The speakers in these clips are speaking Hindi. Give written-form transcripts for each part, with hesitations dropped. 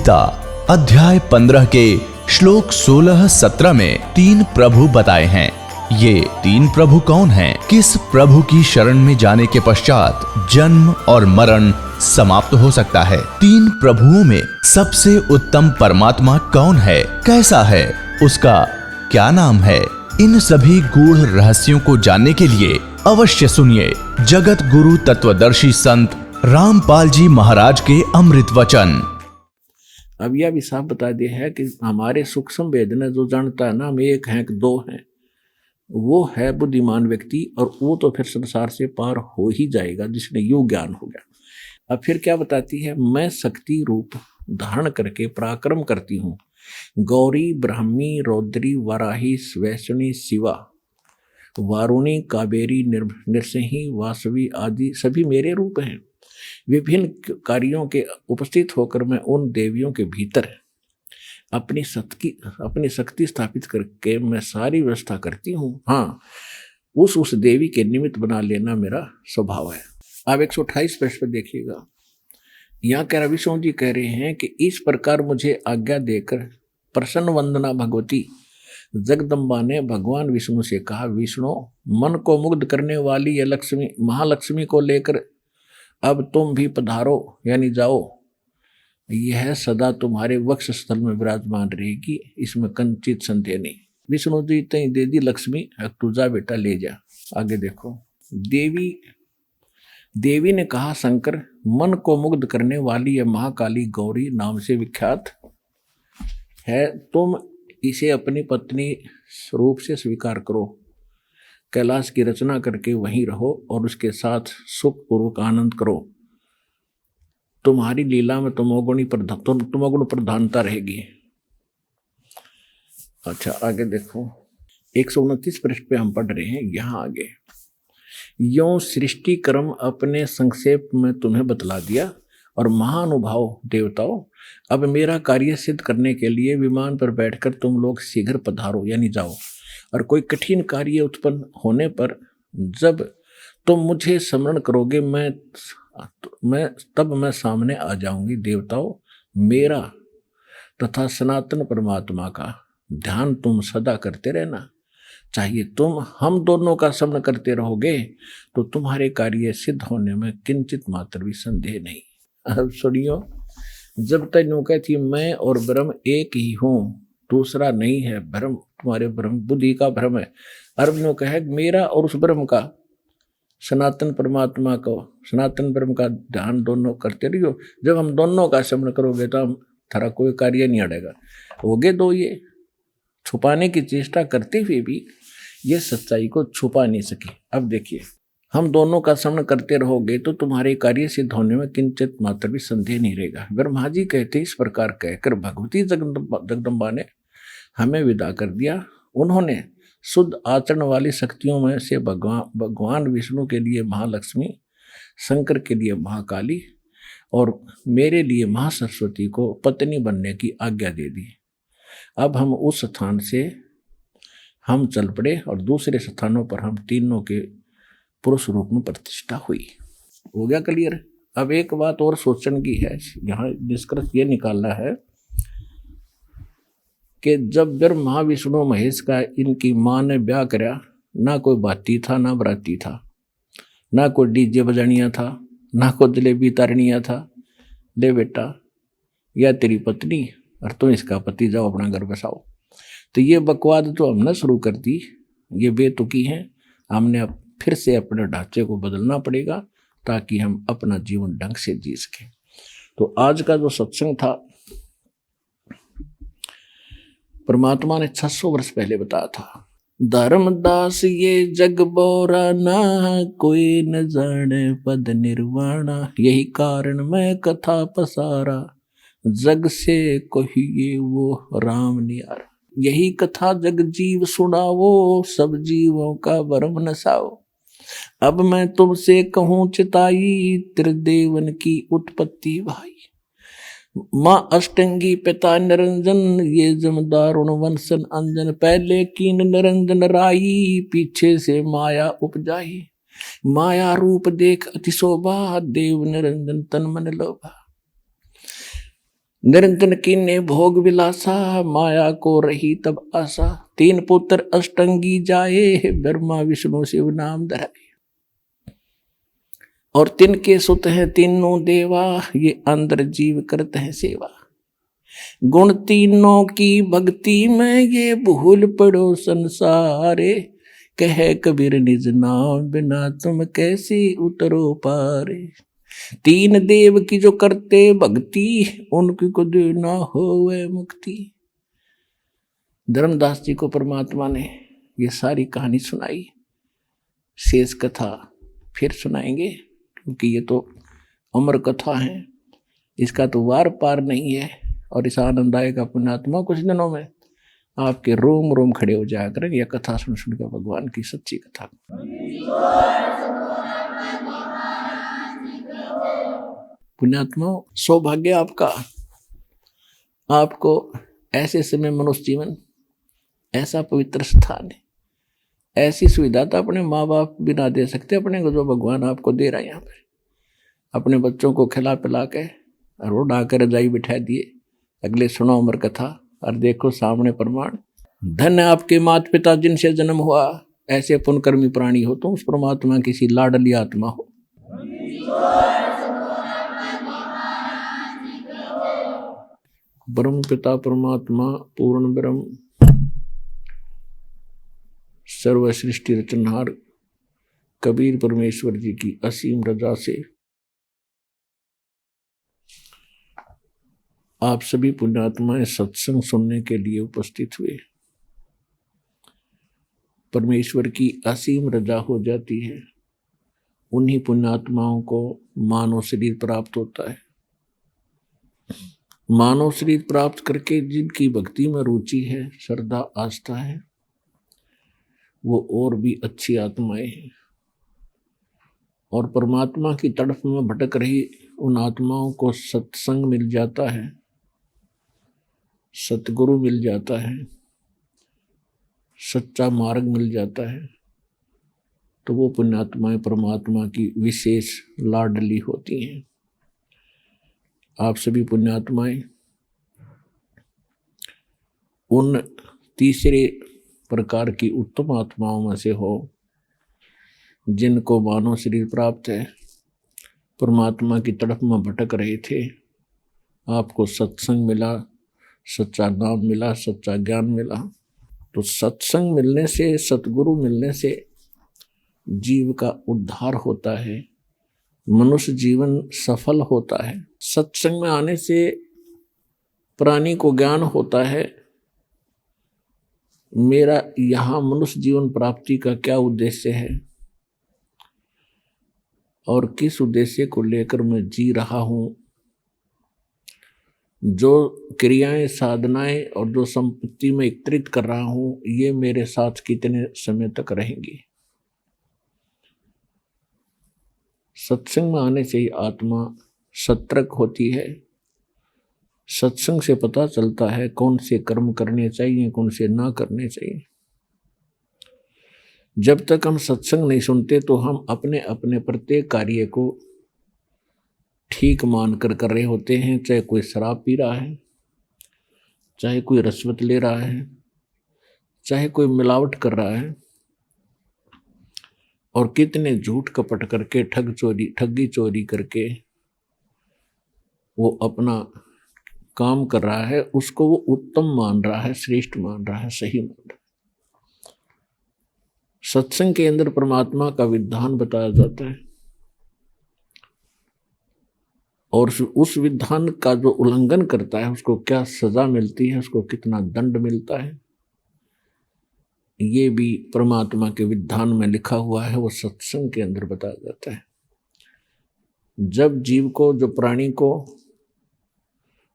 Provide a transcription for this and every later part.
गीता अध्याय 15 के श्लोक 16-17 में 3 प्रभु बताए हैं। ये 3 प्रभु कौन हैं? किस प्रभु की शरण में जाने के पश्चात जन्म और मरण समाप्त हो सकता है? 3 प्रभुओं में सबसे उत्तम परमात्मा कौन है? कैसा है? उसका क्या नाम है? इन सभी गूढ़ रहस्यों को जानने के लिए अवश्य सुनिए जगत गुरु तत्वदर्शी संत रामपाल जी महाराज के अमृत वचन। अब यह भी साफ बता दिया है कि हमारे सूक्ष्म वेदना जो जानता है ना, हम एक हैं कि 2 हैं, वो है बुद्धिमान व्यक्ति, और वो तो फिर संसार से पार हो ही जाएगा जिसने योग ज्ञान हो गया। अब फिर क्या बताती है? मैं शक्ति रूप धारण करके पराक्रम करती हूँ। गौरी, ब्राह्मी, रौद्री, वराही, वैष्णी, शिवा, वारुणी, कावेरी, नृसिंही, वासवी आदि सभी मेरे रूप हैं। विभिन्न कार्यों के उपस्थित होकर मैं उन देवियों के भीतर अपनी शक्ति स्थापित करके मैं सारी व्यवस्था करती हूँ। हाँ, उस देवी के निमित्त बना लेना मेरा स्वभाव है। अब 128 पृष्ठ पर देखिएगा। यहाँ कह रहा विष्णु जी कह रहे हैं कि इस प्रकार मुझे आज्ञा देकर प्रसन्न वंदना भगवती जगदम्बा ने भगवान विष्णु से कहा, विष्णु, मन को मुग्ध करने वाली ये लक्ष्मी महालक्ष्मी को लेकर अब तुम भी पधारो, यानी जाओ। यह सदा तुम्हारे वक्ष स्थल में विराजमान रहेगी, इसमें कंचित संदेह नहीं। विष्णु जी तई दे दी लक्ष्मी, तू जा बेटा ले जा। आगे देखो, देवी ने कहा, शंकर, मन को मुग्ध करने वाली यह महाकाली गौरी नाम से विख्यात है, तुम इसे अपनी पत्नी रूप से स्वीकार करो। कैलाश की रचना करके वहीं रहो और उसके साथ सुख पूर्वक आनंद करो। तुम्हारी लीला में तमोगुण प्रधानता रहेगी। अच्छा, आगे देखो, 129 पृष्ठ पे हम पढ़ रहे हैं। यहाँ आगे, यों सृष्टि क्रम अपने संक्षेप में तुम्हें बतला दिया, और महानुभाव देवताओं, अब मेरा कार्य सिद्ध करने के लिए विमान पर बैठकर तुम लोग शीघ्र पधारो, यानी जाओ। और कोई कठिन कार्य उत्पन्न होने पर जब तुम मुझे स्मरण करोगे, मैं सामने आ जाऊंगी। देवताओं, मेरा तथा सनातन परमात्मा का ध्यान तुम सदा करते रहना चाहिए। तुम हम दोनों का स्मरण करते रहोगे तो तुम्हारे कार्य सिद्ध होने में किंचित मात्र भी संदेह नहीं। अब सुनियो, जब तक यूं कहती मैं और ब्रह्म एक ही हूँ, दूसरा नहीं है भ्रम, तुम्हारे भ्रम बुद्धि का भ्रम है। अर्ब यूं कहे, मेरा और उस ब्रह्म का, सनातन परमात्मा को, सनातन ब्रह्म का ध्यान दोनों करते रहियो। जब हम दोनों का स्मरण करोगे तो हम थारा कोई कार्य नहीं अड़ेगा। होगे दो, ये छुपाने की चेष्टा करते हुए भी ये सच्चाई को छुपा नहीं सके। अब देखिए, हम दोनों का स्मरण करते रहोगे तो तुम्हारे कार्य सिद्ध होने में किंचित मात्र भी संदेह नहीं रहेगा। ब्रह्मा जी कहते इस प्रकार कहकर भगवती जगदम्बा ने हमें विदा कर दिया। उन्होंने शुद्ध आचरण वाली शक्तियों में से भगवान विष्णु के लिए महालक्ष्मी, शंकर के लिए महाकाली और मेरे लिए महासरस्वती को पत्नी बनने की आज्ञा दे दी। अब हम उस स्थान से हम चल पड़े और दूसरे स्थानों पर हम तीनों के पुरुष रूप में प्रतिष्ठा हुई। हो गया क्लियर? अब एक बात और सोचने की है, यहाँ निष्कर्ष ये निकालना है कि जब ब्रह्मा विष्णु महेश का इनकी माँ ने ब्याह कराया, ना कोई बाती था ना बराती था, ना कोई डीजे बजानिया था, ना कोई जलेबी तारनिया था। ले बेटा, यह तेरी पत्नी और तुम इसका पति, जाओ अपना घर बसाओ। तो ये बकवाद तो हमने शुरू कर दी, ये बेतुकी है। हमने अब फिर से अपने ढांचे को बदलना पड़ेगा ताकि हम अपना जीवन ढंग से जी सकें। तो आज का जो सत्संग था, परमात्मा ने 600 वर्ष पहले बताया था, धर्मदास ये जग बोरा ना, कोई न जाने पद निर्वाणा। यही कारण मैं कथा पसारा, जग से कहिए वो राम नियारा। यही कथा जग जीव सुनावो, सब जीवों का भरम नसाओ। अब मैं तुमसे कहूँ चिताई, त्रिदेवन की उत्पत्ति भाई। माँ अष्टंगी पिता निरंजन, ये जमदारुण वंशन अंजन। पहले कीन निरंजन राई, पीछे से माया उपजाई। माया रूप देख अति शोभा, देव निरंजन तन मन लोभा। निरंजन कीन्हे भोग विलासा, माया को रही तब आशा। 3 पुत्र अष्टंगी जाए, ब्रह्मा विष्णु शिव नाम धराए। और तिनके सुत हैं तीनों देवा, ये अंदर जीव करते हैं सेवा। गुण तीनों की भक्ति में, ये भूल पड़ो संसारे। कहे कबीर निज नाम बिना, तुम कैसे उतरो पारे। 3 देव की जो करते भक्ति, उनकी को देना होवे मुक्ति। धर्मदास जी को परमात्मा ने ये सारी कहानी सुनाई। शेष कथा फिर सुनाएंगे, क्योंकि ये तो अमर कथा है, इसका तो वार पार नहीं है। और इस आनंद आएगा पुण्यात्मा, कुछ दिनों में आपके रोम रोम खड़े हो जाया करेंगे यह कथा सुन सुनकर, भगवान की सच्ची कथा। पुण्यात्मा, सौभाग्य आपका, आपको ऐसे समय मनुष्य जीवन, ऐसा पवित्र स्थान है, ऐसी सुविधा तो अपने माँ बाप भी ना दे सकते अपने को, जो भगवान आपको दे रहा है यहाँ पे। अपने बच्चों को खिला पिला के रोड आकर रजाई बिठा दिए, अगले सुनो अमर कथा और देखो सामने प्रमाण। धन्य आपके माता पिता जिनसे जन्म हुआ, ऐसे पुण्यकर्मी प्राणी हो तुम, उस परमात्मा किसी लाडली आत्मा हो। ब्रह्म पिता परमात्मा पूर्ण ब्रह्म, सर्व सृष्टि रचनहार कबीर परमेश्वर जी की असीम रजा से आप सभी पुण्यात्माएं सत्संग सुनने के लिए उपस्थित हुए। परमेश्वर की असीम रजा हो जाती है, उन्हीं पुण्यात्माओं को मानव शरीर प्राप्त होता है। मानव शरीर प्राप्त करके जिनकी भक्ति में रुचि है, श्रद्धा आस्था है, वो और भी अच्छी आत्माएं हैं। और परमात्मा की तड़फ में भटक रही उन आत्माओं को सत्संग मिल जाता है, सतगुरु मिल जाता है, सच्चा मार्ग मिल जाता है, तो वो पुण्यात्माएं परमात्मा की विशेष लाडली होती हैं। आप सभी पुण्यात्माएं उन तीसरे प्रकार की उत्तम आत्माओं में से हो, जिनको मानव शरीर प्राप्त है, परमात्मा की तरफ में भटक रहे थे, आपको सत्संग मिला, सच्चा नाम मिला, सच्चा ज्ञान मिला। तो सत्संग मिलने से, सतगुरु मिलने से जीव का उद्धार होता है, मनुष्य जीवन सफल होता है। सत्संग में आने से प्राणी को ज्ञान होता है, मेरा यहाँ मनुष्य जीवन प्राप्ति का क्या उद्देश्य है और किस उद्देश्य को लेकर मैं जी रहा हूँ। जो क्रियाएं, साधनाएं और जो संपत्ति में एकत्रित कर रहा हूँ, ये मेरे साथ कितने समय तक रहेंगी। सत्संग में आने से ही आत्मा सतर्क होती है। सत्संग से पता चलता है कौन से कर्म करने चाहिए, कौन से ना करने चाहिए। जब तक हम सत्संग नहीं सुनते तो हम अपने अपने प्रत्येक कार्य को ठीक मानकर कर रहे होते हैं। चाहे कोई शराब पी रहा है, चाहे कोई रिश्वत ले रहा है, चाहे कोई मिलावट कर रहा है, और कितने झूठ कपट करके ठगी चोरी करके वो अपना काम कर रहा है, उसको वो उत्तम मान रहा है, श्रेष्ठ मान रहा है, सही मान रहा है। सत्संग के अंदर परमात्मा का विधान बताया जाता है, और उस विधान का जो उल्लंघन करता है उसको क्या सजा मिलती है, उसको कितना दंड मिलता है, ये भी परमात्मा के विधान में लिखा हुआ है, वो सत्संग के अंदर बताया जाता है। जब जीव को, जो प्राणी को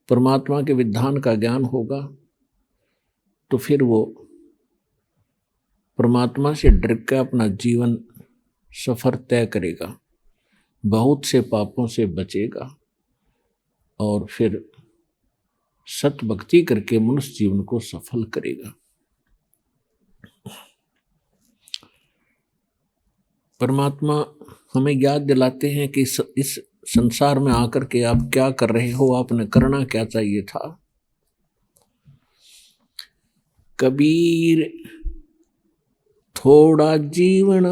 परमात्मा के विधान का ज्ञान होगा, तो फिर वो परमात्मा से डर के अपना जीवन सफर तय करेगा, बहुत से पापों से बचेगा, और फिर सत भक्ति करके मनुष्य जीवन को सफल करेगा। परमात्मा हमें याद दिलाते हैं कि इस संसार में आकर के आप क्या कर रहे हो, आपने करना क्या चाहिए था। कबीर थोड़ा जीवन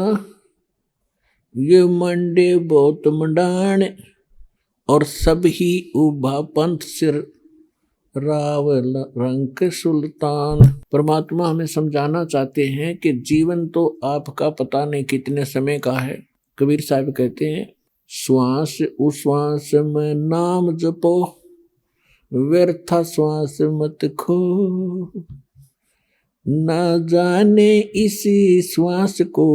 ये मंडे बहुत मंडाण, और सब ही उभा पंथ सिर राव रंक सुल्तान। परमात्मा हमें समझाना चाहते हैं कि जीवन तो आपका पता नहीं कितने समय का है। कबीर साहब कहते हैं, श्वास उश्वास में नाम जपो, व्यर्था श्वास मत खो, न जाने इसी श्वास को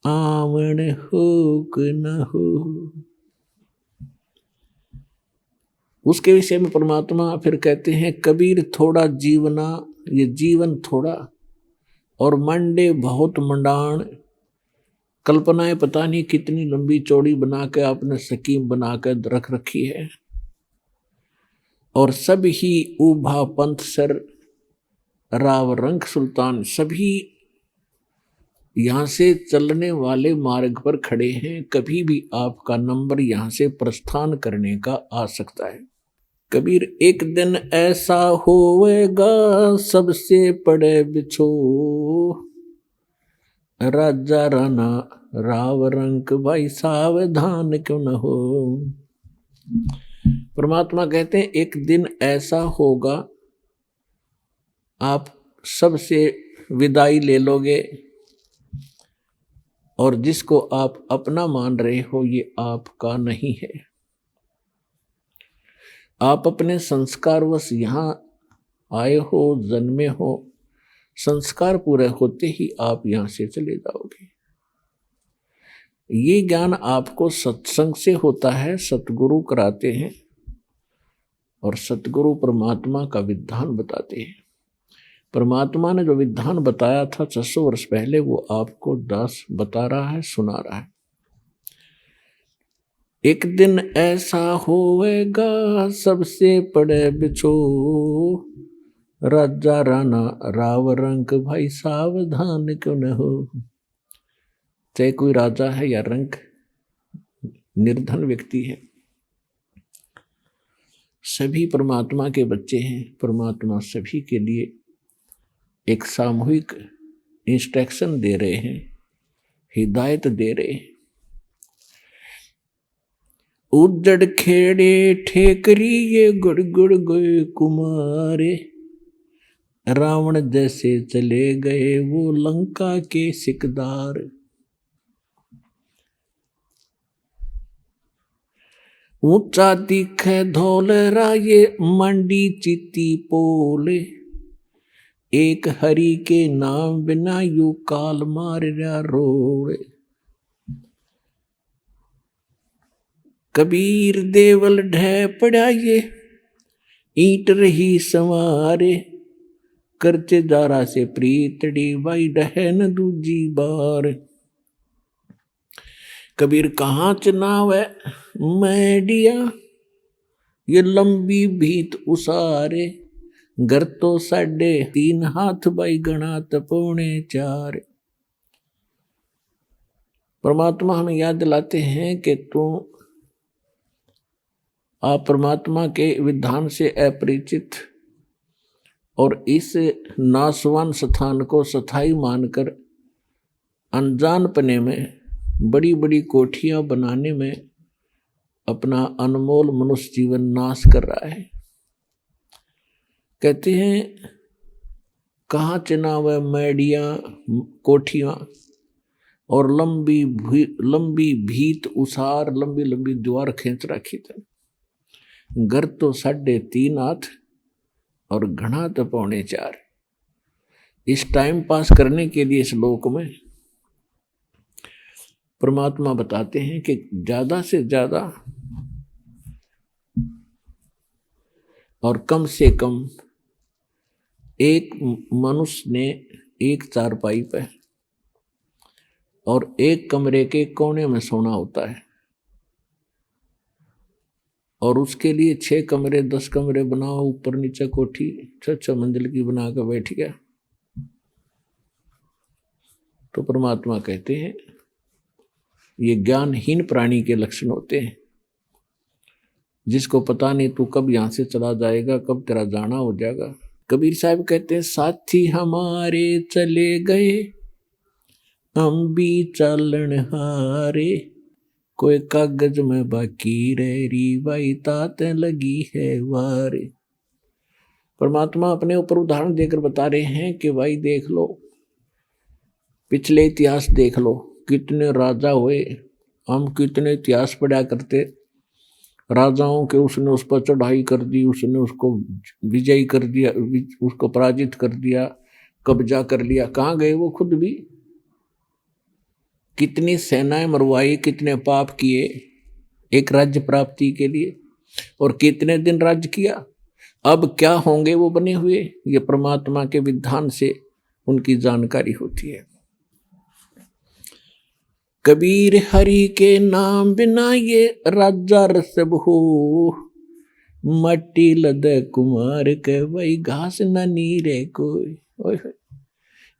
आवन हो कि न हो। उसके विषय में परमात्मा फिर कहते हैं, कबीर थोड़ा जीवना, ये जीवन थोड़ा, और मंडे बहुत मंडाण, कल्पनाएं पता नहीं कितनी लंबी चौड़ी बना के आपने स्कीम बना के रख रखी है। और सब ही उभा पंथ सर राव रंक सुल्तान, सभी यहां से चलने वाले मार्ग पर खड़े हैं, कभी भी आपका नंबर यहां से प्रस्थान करने का आ सकता है। कबीर एक दिन ऐसा होवेगा सबसे पड़े बिछो, राजा राना राव रंक भाई सावधान क्यों न हो। परमात्मा कहते हैं एक दिन ऐसा होगा आप सबसे विदाई ले लोगे, और जिसको आप अपना मान रहे हो ये आपका नहीं है। आप अपने संस्कारवश यहाँ आए हो, जन्मे हो, संस्कार पूरे होते ही आप यहाँ से चले जाओगे। ये ज्ञान आपको सत्संग से होता है, सतगुरु कराते हैं, और सतगुरु परमात्मा का विधान बताते हैं। परमात्मा ने जो विधान बताया था 600 वर्ष पहले, वो आपको दास बता रहा है, सुना रहा है। एक दिन ऐसा होवेगा सबसे पड़े बिछो, राजा राना राव रंक भाई सावधान क्यों न हो। चाहे कोई राजा है या रंक, निर्धन व्यक्ति है, सभी परमात्मा के बच्चे हैं। परमात्मा सभी के लिए एक सामूहिक इंस्ट्रक्शन दे रहे हैं, हिदायत दे रहे हैं। उजड़ खेड़े ठेकरी ये गुड़ गुड़ गए कुमारे, रावण जैसे चले गए वो लंका के सिकदार। ऊंचा दिखे धौलरा ये मंडी चिती पोले, एक हरि के नाम बिना यू काल मारा रोड़े। कबीर देवल ढह पड़ा ये ईंट रही संवारे, करचे दारा से प्रीतड़ी बाई डहन दूजी बार। कबीर कहाँ चनाव है मैडिया, ये लंबी भीत उसारे, घर तो 3.5 हाथ बाई गणा तपोने 4। परमात्मा हमें याद दिलाते हैं कि तू आप परमात्मा के विधान से अपरिचित और इस नासवान स्थान को स्थायी मानकर अनजानपने में बड़ी बड़ी कोठियां बनाने में अपना अनमोल मनुष्य जीवन नाश कर रहा है। कहते हैं कहाँ चुनाव है मैडिया कोठियां, और लंबी भीत उसार, लंबी लंबी दीवार खींच रखी थी। घर तो 3.5 हाथ और घना तो 4.25। इस टाइम पास करने के लिए श्लोक में परमात्मा बताते हैं कि ज्यादा से ज्यादा और कम से कम एक मनुष्य ने एक चारपाई पे और एक कमरे के कोने में सोना होता है, और उसके लिए 6 कमरे 10 कमरे बनाओ, ऊपर नीचे कोठी 6 मंजिल की बना कर बैठ गया। तो परमात्मा कहते हैं ये ज्ञानहीन प्राणी के लक्षण होते हैं, जिसको पता नहीं तू कब यहां से चला जाएगा, कब तेरा जाना हो जाएगा। कबीर साहब कहते हैं, साथी हमारे चले गए हम भी चालन हारे, कोई कागज में बाकी री बाई तात लगी है वारे। परमात्मा अपने ऊपर उदाहरण देकर बता रहे हैं कि भाई देख लो, पिछले इतिहास देख लो, कितने राजा हुए, हम कितने इतिहास पढ़ा करते, राजाओं के उसने उस पर चढ़ाई कर दी, उसने उसको विजयी कर दिया, उसको पराजित कर दिया, कब्जा कर लिया। कहाँ गए वो खुद भी? कितनी सेनाएं मरवाई, कितने पाप किए एक राज्य प्राप्ति के लिए, और कितने दिन राज्य किया। अब क्या होंगे वो बने हुए, ये परमात्मा के विधान से उनकी जानकारी होती है। कबीर हरि के नाम बिना ये राजा रसब हो, मट्टी लद कुमार के वही घास न नीरे कोई।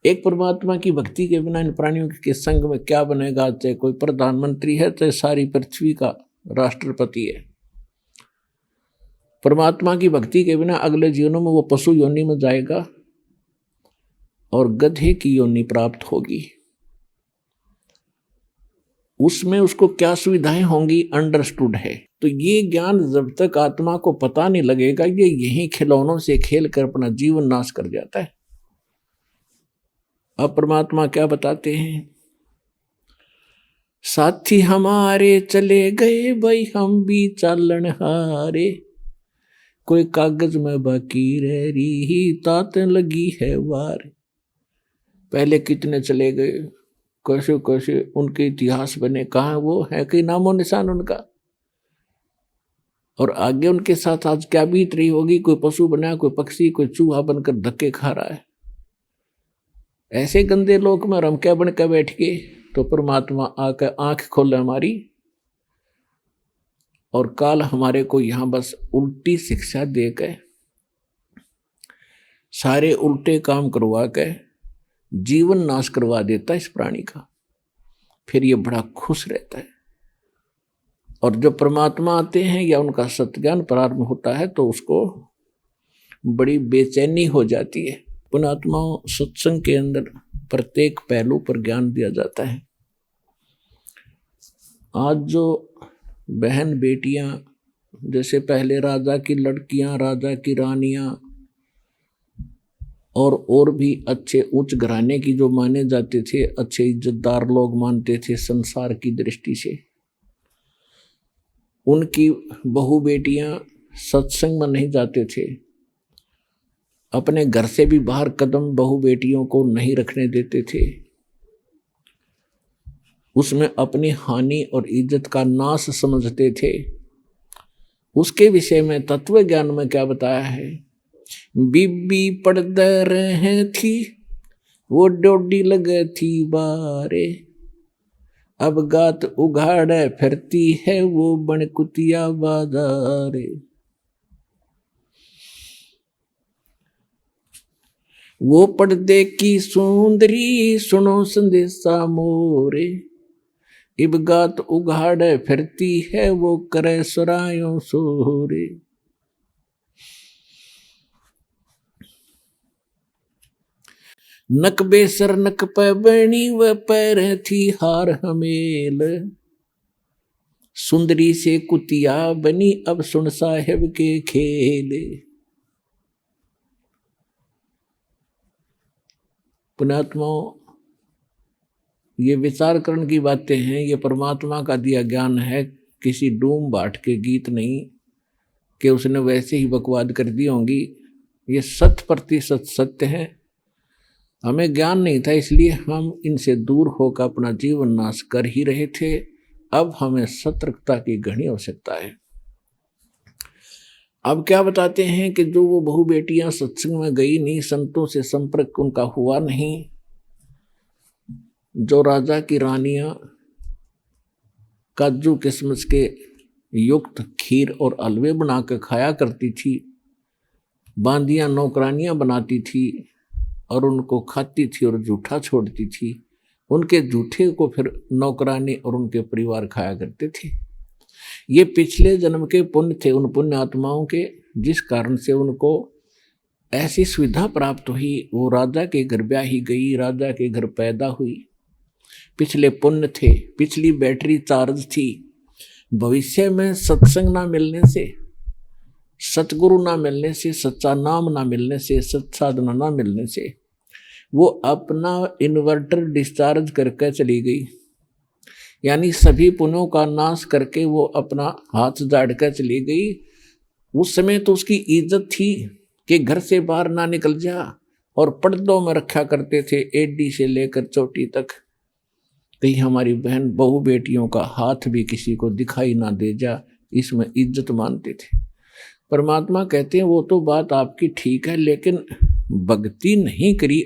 एक परमात्मा की भक्ति के बिना इन प्राणियों के संग में क्या बनेगा? चाहे कोई प्रधानमंत्री है, चाहे सारी पृथ्वी का राष्ट्रपति है। परमात्मा की भक्ति के बिना अगले जीवनों में वो पशु योनि में जाएगा और गधे की योनि प्राप्त होगी। उसमें उसको क्या सुविधाएं होंगी, अंडरस्टूड है। तो ये ज्ञान जब तक आत्मा को पता नहीं लगेगा, ये यही खिलौनों से खेल कर अपना जीवन नाश कर जाता है। अब परमात्मा क्या बताते हैं? साथी हमारे चले गए भाई हम भी चालन हारे, कोई कागज में बाकी रही तात लगी है वार। पहले कितने चले गए, कैसे कैसे उनके इतिहास बने, कहाँ वो है कि नामो निशान उनका। और आगे उनके साथ आज क्या बीत रही होगी, कोई पशु बना, कोई पक्षी, कोई चूहा बनकर धक्के खा रहा है। ऐसे गंदे लोक में हम क्या बन के बैठ गए? तो परमात्मा आकर आंख खोले हमारी, और काल हमारे को यहां बस उल्टी शिक्षा देकर, सारे उल्टे काम करवा के जीवन नाश करवा देता है इस प्राणी का। फिर ये बड़ा खुश रहता है। और जब परमात्मा आते हैं या उनका सत्ज्ञान प्रारंभ होता है तो उसको बड़ी बेचैनी हो जाती है। पुणात्माओं, सत्संग के अंदर प्रत्येक पहलू पर ज्ञान दिया जाता है। आज जो बहन बेटियां, जैसे पहले राजा की लड़कियां, राजा की रानियां और भी अच्छे उच्च घराने की जो माने जाते थे, अच्छे इज्जतदार लोग मानते थे संसार की दृष्टि से, उनकी बहू बेटियां सत्संग में नहीं जाते थे। अपने घर से भी बाहर कदम बहू बेटियों को नहीं रखने देते थे। उसमें अपनी हानि और इज्जत का नाश समझते थे। उसके विषय में तत्व ज्ञान में क्या बताया है? बीबी पड़द रहे थी वो डोडी लगे थी बारे, अब गात उघाड़े फिरती है वो बनकुतिया बाजारे। वो पर्दे की सुंदरी सुनो संदेशा मोरे, इब गात उघाड़े फिरती है वो करे सरायों सोरे। नक बेसर नक पे बनी व पैर थी हार हमेल, सुंदरी से कुतिया बनी अब सुन साहेब के खेले। पुणात्माओं, ये विचार करण की बातें हैं। ये परमात्मा का दिया ज्ञान है, किसी डूम बाट के गीत नहीं कि उसने वैसे ही बकवाद कर दी होंगी। ये 100% सत्य है। हमें ज्ञान नहीं था, इसलिए हम इनसे दूर होकर अपना जीवन नाश कर ही रहे थे। अब हमें सतर्कता की घनी आवश्यकता है। अब क्या बताते हैं कि जो वो बहू बेटियां सत्संग में गई नहीं, संतों से संपर्क उनका हुआ नहीं, जो राजा की रानियां काजू किशमिश के युक्त खीर और हलवे बना कर खाया करती थी, बांदियां नौकरानियां बनाती थी और उनको खाती थी और जूठा छोड़ती थी, उनके जूठे को फिर नौकरानी और उनके परिवार खाया करते थे। ये पिछले जन्म के पुण्य थे उन पुण्य आत्माओं के, जिस कारण से उनको ऐसी सुविधा प्राप्त हुई। वो राजा के घर ब्याही गई, राजा के घर पैदा हुई। पिछले पुण्य थे, पिछली बैटरी चार्ज थी। भविष्य में सत्संग ना मिलने से, सतगुरु ना मिलने से, सच्चा नाम ना मिलने से, सत्साधना ना मिलने से वो अपना इन्वर्टर डिस्चार्ज करके चली गई। यानी सभी पुण्यों का नाश करके वो अपना हाथ झाड़ कर चली गई। उस समय तो उसकी इज्जत थी कि घर से बाहर ना निकल जा, और पर्दों में रखा करते थे एडी से लेकर चोटी तक, कहीं हमारी बहन बहू बेटियों का हाथ भी किसी को दिखाई ना दे जा, इसमें इज्जत मानते थे। परमात्मा कहते हैं वो तो बात आपकी ठीक है, लेकिन भक्ति नहीं करी,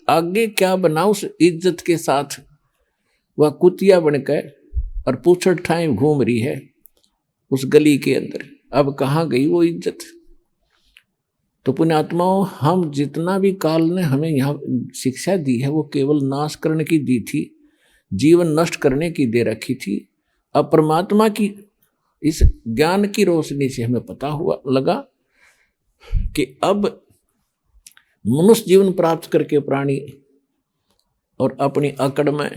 आगे क्या बना उस इज्जत के साथ। वह कुतिया बनकर और पूछड़ ठाए घूम रही है उस गली के अंदर, अब कहाँ गई वो इज्जत। तो पुण्यात्माओं, हम जितना भी काल ने हमें यहाँ शिक्षा दी है वो केवल नाश करने की दी थी, जीवन नष्ट करने की दे रखी थी। अब परमात्मा की इस ज्ञान की रोशनी से हमें पता हुआ लगा कि अब मनुष्य जीवन प्राप्त करके प्राणी और अपनी अकड़ में,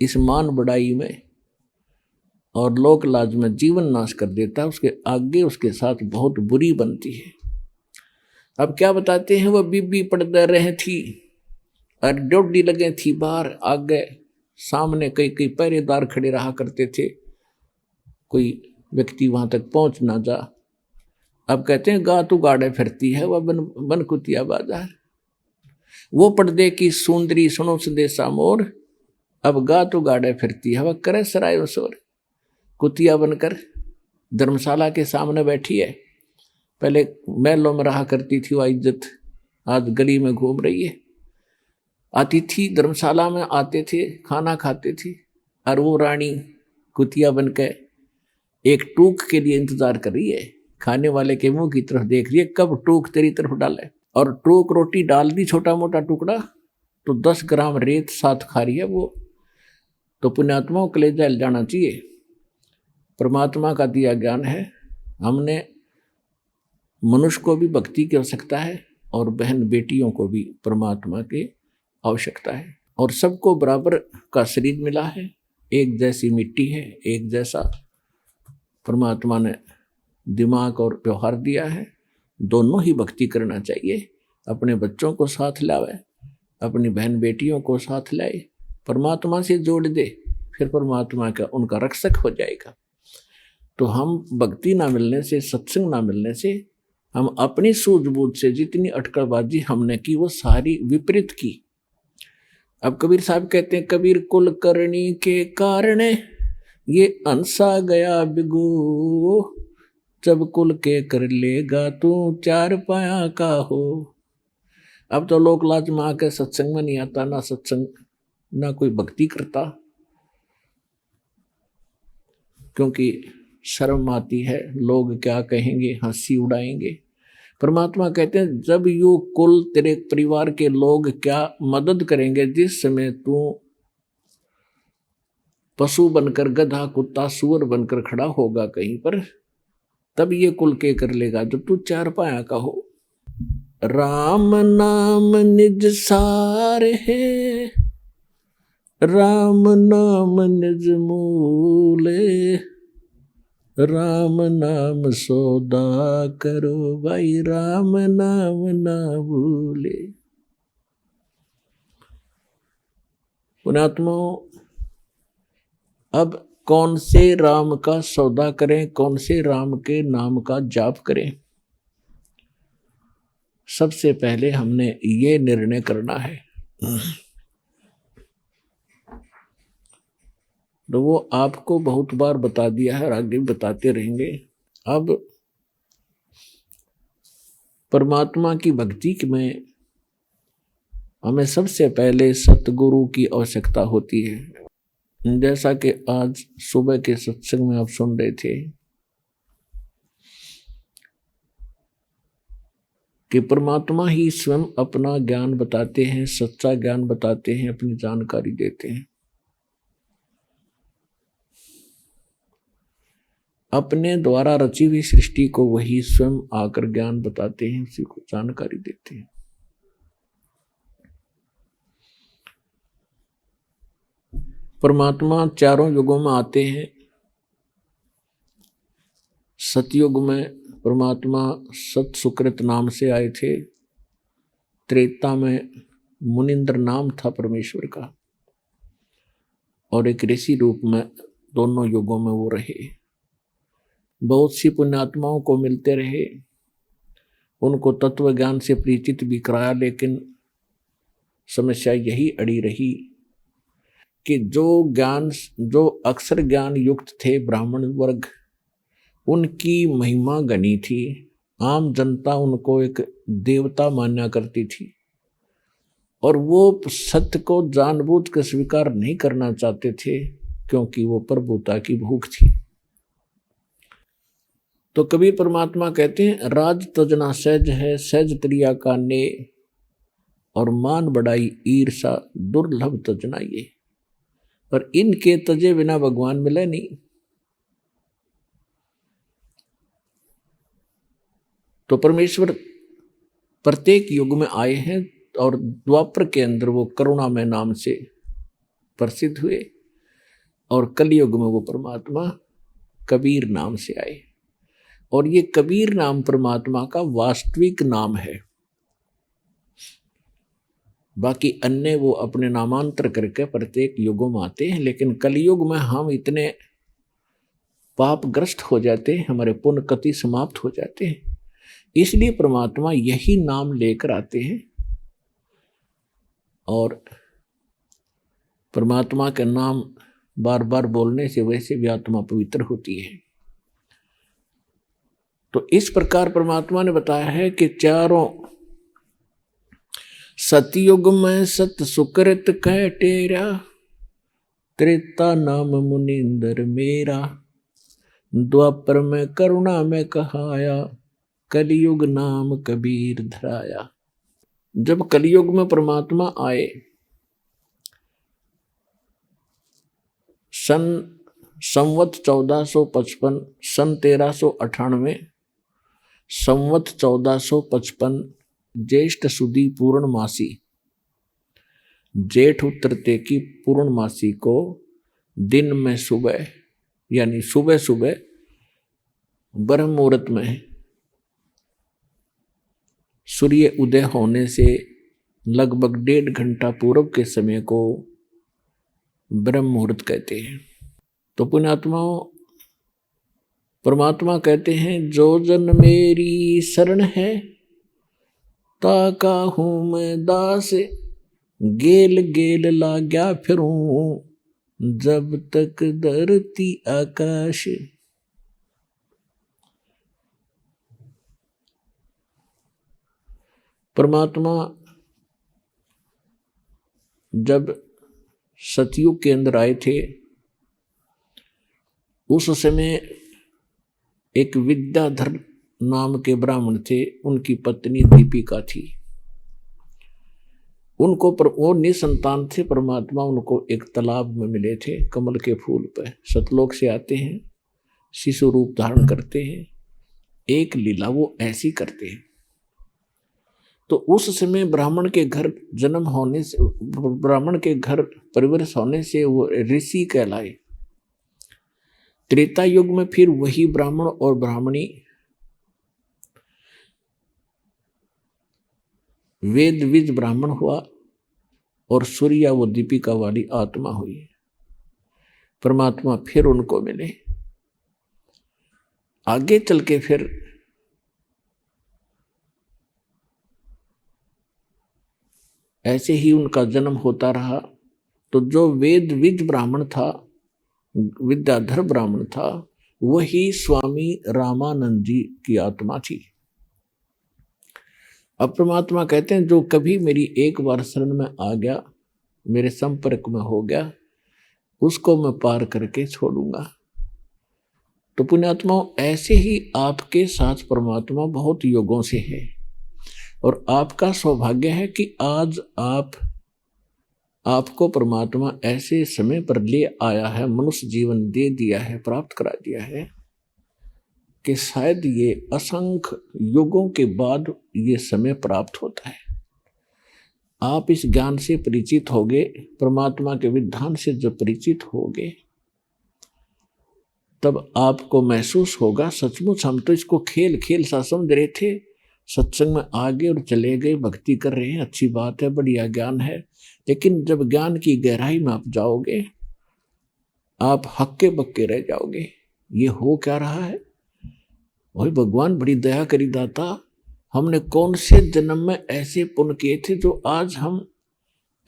इस मान बढ़ाई में और लोक लाज में जीवन नाश कर देता है, उसके आगे उसके साथ बहुत बुरी बनती है। अब क्या बताते हैं, वह बीबी पड़दा रहे थी और ड्योडी लगे थी बाहर, आगे सामने कई कई पहरेदार खड़े रहा करते थे, कोई व्यक्ति वहां तक पहुंच ना जा। अब कहते हैं गा तू गाड़े फिरती है वह बन कुतिया बाजार, वो पर्दे की सुंदरी सुनो संदेशा मोर, अब गा तू गाड़े फिरती है वह करे सराय वसोर। कुतिया बनकर धर्मशाला के सामने बैठी है, पहले महलों में रहा करती थी वह इज्जत, आज गली में घूम रही है। आती थी धर्मशाला में, आते थे खाना खाते थे, और वो रानी कुतिया बनकर एक टूक के लिए इंतजार कर रही है, खाने वाले के मुंह की तरफ देख रही है कब टूक तेरी तरफ डाले। और टूक रोटी डाल दी छोटा मोटा टुकड़ा तो 10 ग्राम रेत साथ खा रही है वो। तो पुण्यात्माओं कलेजा हिल जाना चाहिए। परमात्मा का दिया ज्ञान है, हमने मनुष्य को भी भक्ति की आवश्यकता है और बहन बेटियों को भी परमात्मा की आवश्यकता है, और सबको बराबर का शरीर मिला है, एक जैसी मिट्टी है, एक जैसा परमात्मा ने दिमाग और व्यवहार दिया है। दोनों ही भक्ति करना चाहिए। अपने बच्चों को साथ लावे, अपनी बहन बेटियों को साथ लाए, परमात्मा से जोड़ दे, फिर परमात्मा का उनका रक्षक हो जाएगा। तो हम भक्ति ना मिलने से, सत्संग ना मिलने से, हम अपनी सूझबूझ से जितनी अटकलबाजी हमने की वो सारी विपरीत की। अब कबीर साहब कहते हैं, कबीर कुल करनी के कारण ये अंसा गया बिगो, जब कुल के कर लेगा तू 4 पाया का हो। अब तो लोक लाज में आकर सत्संग में नहीं आता, ना सत्संग ना कोई भक्ति करता, क्योंकि शर्म आती है, लोग क्या कहेंगे, हंसी उड़ाएंगे। परमात्मा कहते हैं जब यू कुल तेरे परिवार के लोग क्या मदद करेंगे, जिस समय तू पशु बनकर, गधा कुत्ता सूअर बनकर खड़ा होगा कहीं पर, तब ये कुल के कर लेगा जब तू 4 पाया का हो। राम नाम निज सार है, राम नाम निज मूले, राम नाम सौदा करो भाई, राम नाम ना भूले। पुण्यात्माओं, अब कौन से राम का सौदा करें, कौन से राम के नाम का जाप करें, सबसे पहले हमने ये निर्णय करना है। तो वो आपको बहुत बार बता दिया है और आगे बताते रहेंगे। अब परमात्मा की भक्ति में हमें सबसे पहले सतगुरु की आवश्यकता होती है। जैसा कि आज सुबह के सत्संग में आप सुन रहे थे, कि परमात्मा ही स्वयं अपना ज्ञान बताते हैं, सच्चा ज्ञान बताते हैं, अपनी जानकारी देते हैं। अपने द्वारा रची हुई सृष्टि को वही स्वयं आकर ज्ञान बताते हैं, उसी को जानकारी देते हैं। परमात्मा चारों युगों में आते हैं। सतयुग में परमात्मा सत सुकृत नाम से आए थे। त्रेता में मुनिंद्र नाम था परमेश्वर का, और एक ऋषि रूप में दोनों युगों में वो रहे। बहुत सी पुण्यात्माओं को मिलते रहे, उनको तत्व ज्ञान से परिचित भी कराया, लेकिन समस्या यही अड़ी रही कि जो अक्षर ज्ञान युक्त थे ब्राह्मण वर्ग, उनकी महिमा घनी थी। आम जनता उनको एक देवता माना करती थी, और वो सत्य को जानबूझ कर स्वीकार नहीं करना चाहते थे, क्योंकि वो प्रभुता की भूख थी। तो कबीर परमात्मा कहते हैं, राज तजना सहज है, सहज त्रिया का ने, और मान बढ़ाई ईर्षा दुर्लभ तजना ये। और इनके तजे बिना भगवान मिले नहीं। तो परमेश्वर प्रत्येक युग में आए हैं, और द्वापर के अंदर वो करुणामय नाम से प्रसिद्ध हुए, और कलयुग में वो परमात्मा कबीर नाम से आए। और ये कबीर नाम परमात्मा का वास्तविक नाम है। बाकी अन्य वो अपने नामांतर करके प्रत्येक युगों में आते हैं, लेकिन कलयुग में हम इतने पापग्रस्त हो जाते हैं, हमारे पुण्य कति समाप्त हो जाते हैं, इसलिए परमात्मा यही नाम लेकर आते हैं। और परमात्मा का नाम बार बार बोलने से वैसे भी आत्मा पवित्र होती है। तो इस प्रकार परमात्मा ने बताया है कि चारों सतयुग में सत सुकृत कह टेरा, त्रेता नाम मुनिंदर मेरा, द्वापर में करुणा में कहाया, कलयुग नाम कबीर धराया। जब कलयुग में परमात्मा आए, संवत 1455, सन 1398, संवत 1455 ज्येष्ठ सुदी पूर्णमासी, जेठ उतरते की पूर्णमासी को दिन में सुबह, यानी सुबह सुबह ब्रह्म मुहूर्त में सूर्य उदय होने से लगभग 1.5 घंटा पूर्व के समय को ब्रह्म मुहूर्त कहते हैं। तो पुण्यात्माओं, परमात्मा कहते हैं, जो जन मेरी शरण है, ताका हूं मैं दास, गेल गेल लाग्या फिरूं, जब तक धरती आकाश। परमात्मा जब सतयुग के अंदर आए थे, उस समय एक विद्याधर नाम के ब्राह्मण थे, उनकी पत्नी दीपिका थी। उनको वो निसंतान थे। परमात्मा उनको एक तालाब में मिले थे, कमल के फूल पर। सतलोक से आते हैं, शिशु रूप धारण करते हैं, एक लीला वो ऐसी करते हैं। तो उस समय ब्राह्मण के घर जन्म होने से, ब्राह्मण के घर परिवर्तन होने से वो ऋषि कहलाए। त्रेता युग में फिर वही ब्राह्मण और ब्राह्मणी वेद विज ब्राह्मण हुआ, और सूर्या वो दीपिका वाली आत्मा हुई। परमात्मा फिर उनको मिले। आगे चल के फिर ऐसे ही उनका जन्म होता रहा। तो जो वेद विज ब्राह्मण था, विद्याधर ब्राह्मण था, वही स्वामी रामानंद जी की आत्मा थी। अब परमात्मा कहते हैं, जो कभी मेरी एक बार शरण में आ गया, मेरे संपर्क में हो गया, उसको मैं पार करके छोड़ूंगा। तो पुण्यात्माओं, ऐसे ही आपके साथ परमात्मा बहुत युगों से है। और आपका सौभाग्य है कि आज आपको परमात्मा ऐसे समय पर ले आया है, मनुष्य जीवन दे दिया है, प्राप्त करा दिया है कि शायद ये असंख्य युगों के बाद ये समय प्राप्त होता है। आप इस ज्ञान से परिचित होगे, परमात्मा के विधान से जब परिचित होगे, तब आपको महसूस होगा सचमुच हम तो इसको खेल खेल सा समझ रहे थे, सत्संग में आगे और चले गए, भक्ति कर रहे हैं, अच्छी बात है, बढ़िया ज्ञान है, लेकिन जब ज्ञान की गहराई में आप जाओगे, आप हक्के बक्के रह जाओगे। ये हो क्या रहा है? वही भगवान बड़ी दया करी दाता, हमने कौन से जन्म में ऐसे पुण्य किए थे जो आज हम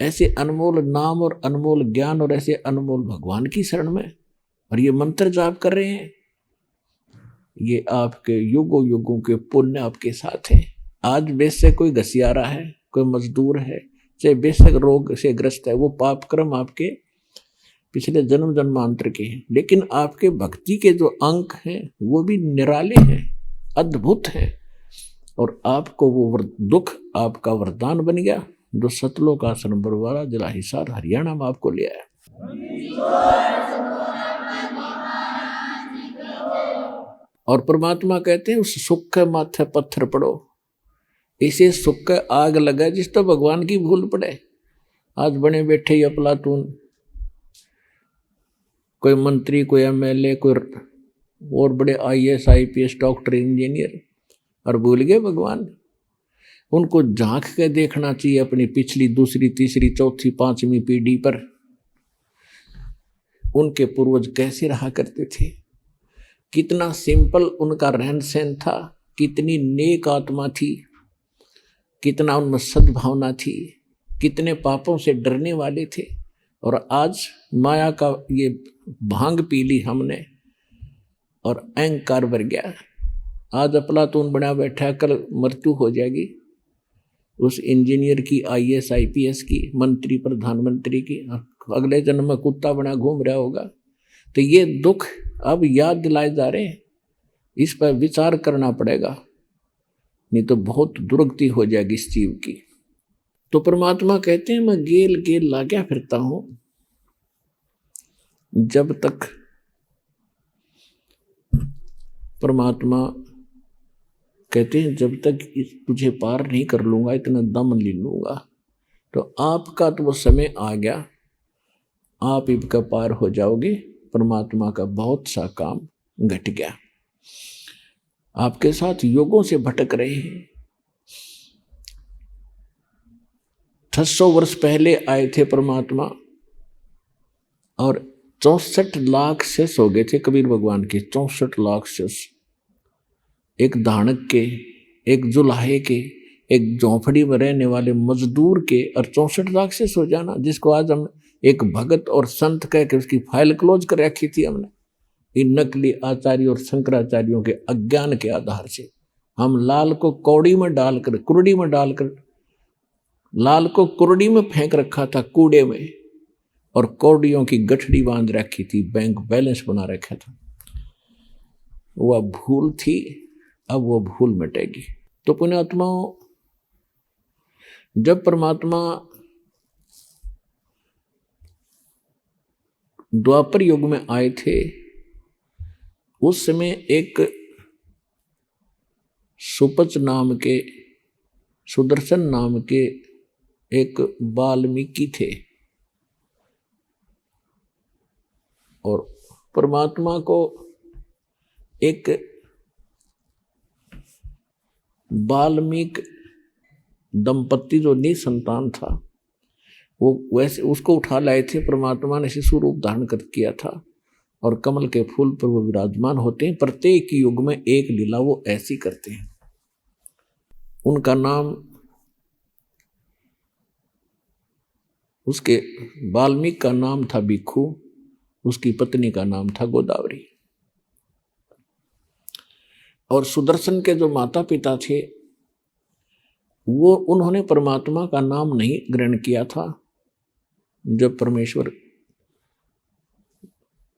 ऐसे अनमोल नाम और अनमोल ज्ञान और ऐसे अनमोल भगवान की शरण में और ये मंत्र जाप कर रहे हैं। ये आपके युगों युगों के पुण्य आपके साथ है। आज बेशक कोई घसियारा है, कोई मजदूर है, चाहे बेशक रोग से ग्रस्त है, वो पाप कर्म आपके पिछले जन्म जन्मांतर के हैं, लेकिन आपके भक्ति के जो अंक हैं वो भी निराले हैं, अद्भुत हैं। और आपको वो दुख आपका वरदान बन गया जो सतलोक आश्रम बरवाला जिला हिसार हरियाणा में आपको ले आया। और परमात्मा कहते हैं उस सुख के माथे पत्थर पड़ो, इसे सुख के आग लगा जिस तो भगवान की भूल पड़े। आज बने बैठे ही अफलातून, कोई मंत्री, कोई एमएलए, कोई और बड़े आईएएस आईपीएस डॉक्टर इंजीनियर, और भूल गए भगवान। उनको झांक के देखना चाहिए अपनी पिछली दूसरी तीसरी चौथी पांचवी पीढ़ी पर, उनके पूर्वज कैसे रहा करते थे, कितना सिंपल उनका रहन सहन था, कितनी नेक आत्मा थी, कितना उनमें सद्भावना थी, कितने पापों से डरने वाले थे। और आज माया का ये भांग पी ली हमने और अहंकार भर गया। आज अफलातून बना बैठा, कल मृत्यु हो जाएगी उस इंजीनियर की, आईएएस आईपीएस की, मंत्री प्रधानमंत्री की, अगले जन्म में कुत्ता बना घूम रहा होगा। तो ये दुख अब याद दिलाए जा रहे हैं, इस पर विचार करना पड़ेगा, नहीं तो बहुत दुर्गति हो जाएगी इस जीव की। तो परमात्मा कहते हैं मैं गेल गेल लाग्या फिरता हूं, जब तक परमात्मा कहते हैं जब तक तुझे पार नहीं कर लूंगा, इतना दम ले लूंगा। तो आपका तो वो समय आ गया, आप इनका पार हो जाओगे। परमात्मा का बहुत सा काम घट गया, आपके साथ योगों से भटक रहे हैं। 600 वर्ष पहले आए थे परमात्मा और 64 लाख शेष हो गए थे कबीर भगवान के, 64 लाख शेष। एक धानक के, एक जुलाहे के, एक झोंपड़ी में रहने वाले मजदूर के, और 64 लाख शेष हो जाना, जिसको आज हम एक भगत और संत कह के उसकी फाइल क्लोज कर रखी थी हमने। इन नकली आचार्य और शंकराचार्यों के अज्ञान के आधार से हम लाल को कौड़ी में डालकर, कुर्डी में डालकर, लाल को कुर्डी में फेंक रखा था कूड़े में, और कौड़ियों की गठड़ी बांध रखी थी, बैंक बैलेंस बना रखा था। वह भूल थी, अब वो भूल मिटेगी। तो पुण्यात्माओं, जब परमात्मा द्वापर युग में आए थे, उस समय एक सुपच नाम के, सुदर्शन नाम के एक वाल्मीकि थे, और परमात्मा को एक वाल्मीकि दंपत्ति जो निसंतान था, वो वैसे उसको उठा लाए थे। परमात्मा ने शिशु रूप धारण कर किया था, और कमल के फूल पर वो विराजमान होते हैं। प्रत्येक युग में एक लीला वो ऐसी करते हैं। उनका नाम, उसके वाल्मीकि का नाम था भिक्खु, उसकी पत्नी का नाम था गोदावरी। और सुदर्शन के जो माता पिता थे, वो उन्होंने परमात्मा का नाम नहीं ग्रहण किया था। जब परमेश्वर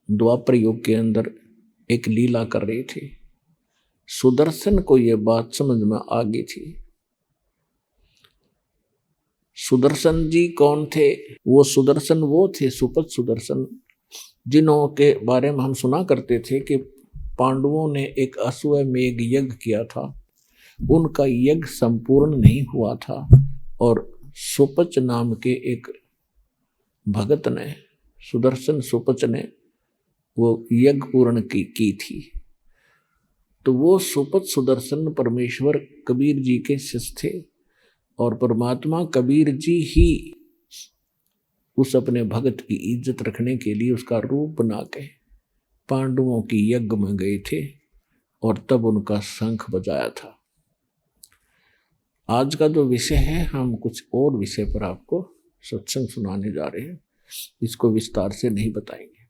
द्वापर युग के अंदर एक लीला कर रहे थे, सुदर्शन को यह बात समझ में आ गई थी सुदर्शन जी कौन थे? वो सुदर्शन वो थे, सुपथ सुदर्शन, जिन्हों के बारे में हम सुना करते थे कि पांडवों ने एक अश्वमेध यज्ञ किया था, उनका यज्ञ संपूर्ण नहीं हुआ था और सुपच नाम के एक भगत ने, सुदर्शन सुपच ने वो यज्ञ पूर्ण की थी। तो वो सुपच सुदर्शन परमेश्वर कबीर जी के शिष्य थे और परमात्मा कबीर जी ही उस अपने भगत की इज्जत रखने के लिए उसका रूप बना के पांडवों की यज्ञ में गए थे और तब उनका शंख बजाया था। आज का जो विषय है, हम कुछ और विषय पर आपको सत्संग सुनाने जा रहे हैं, इसको विस्तार से नहीं बताएंगे।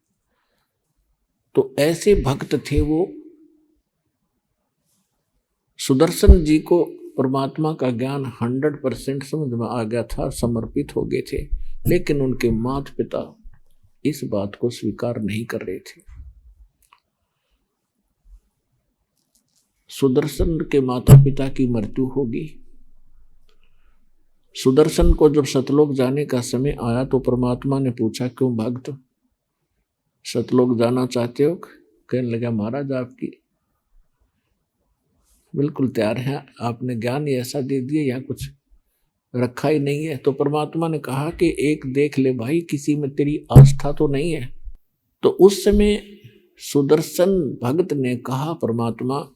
तो ऐसे भक्त थे वो। सुदर्शन जी को परमात्मा का ज्ञान 100% समझ में आ गया था, समर्पित हो गए थे, लेकिन उनके माता पिता इस बात को स्वीकार नहीं कर रहे थे। सुदर्शन के माता पिता की मृत्यु होगी। सुदर्शन को जब सतलोक जाने का समय आया तो परमात्मा ने पूछा, क्यों भक्त सतलोक जाना चाहते हो? कहने लगा, महाराज आपकी बिल्कुल तैयार है, आपने ज्ञान ही ऐसा दे दिया, यहाँ कुछ रखा ही नहीं है। तो परमात्मा ने कहा कि एक देख ले भाई, किसी में तेरी आस्था तो नहीं है। तो उस समय सुदर्शन भक्त ने कहा, परमात्मा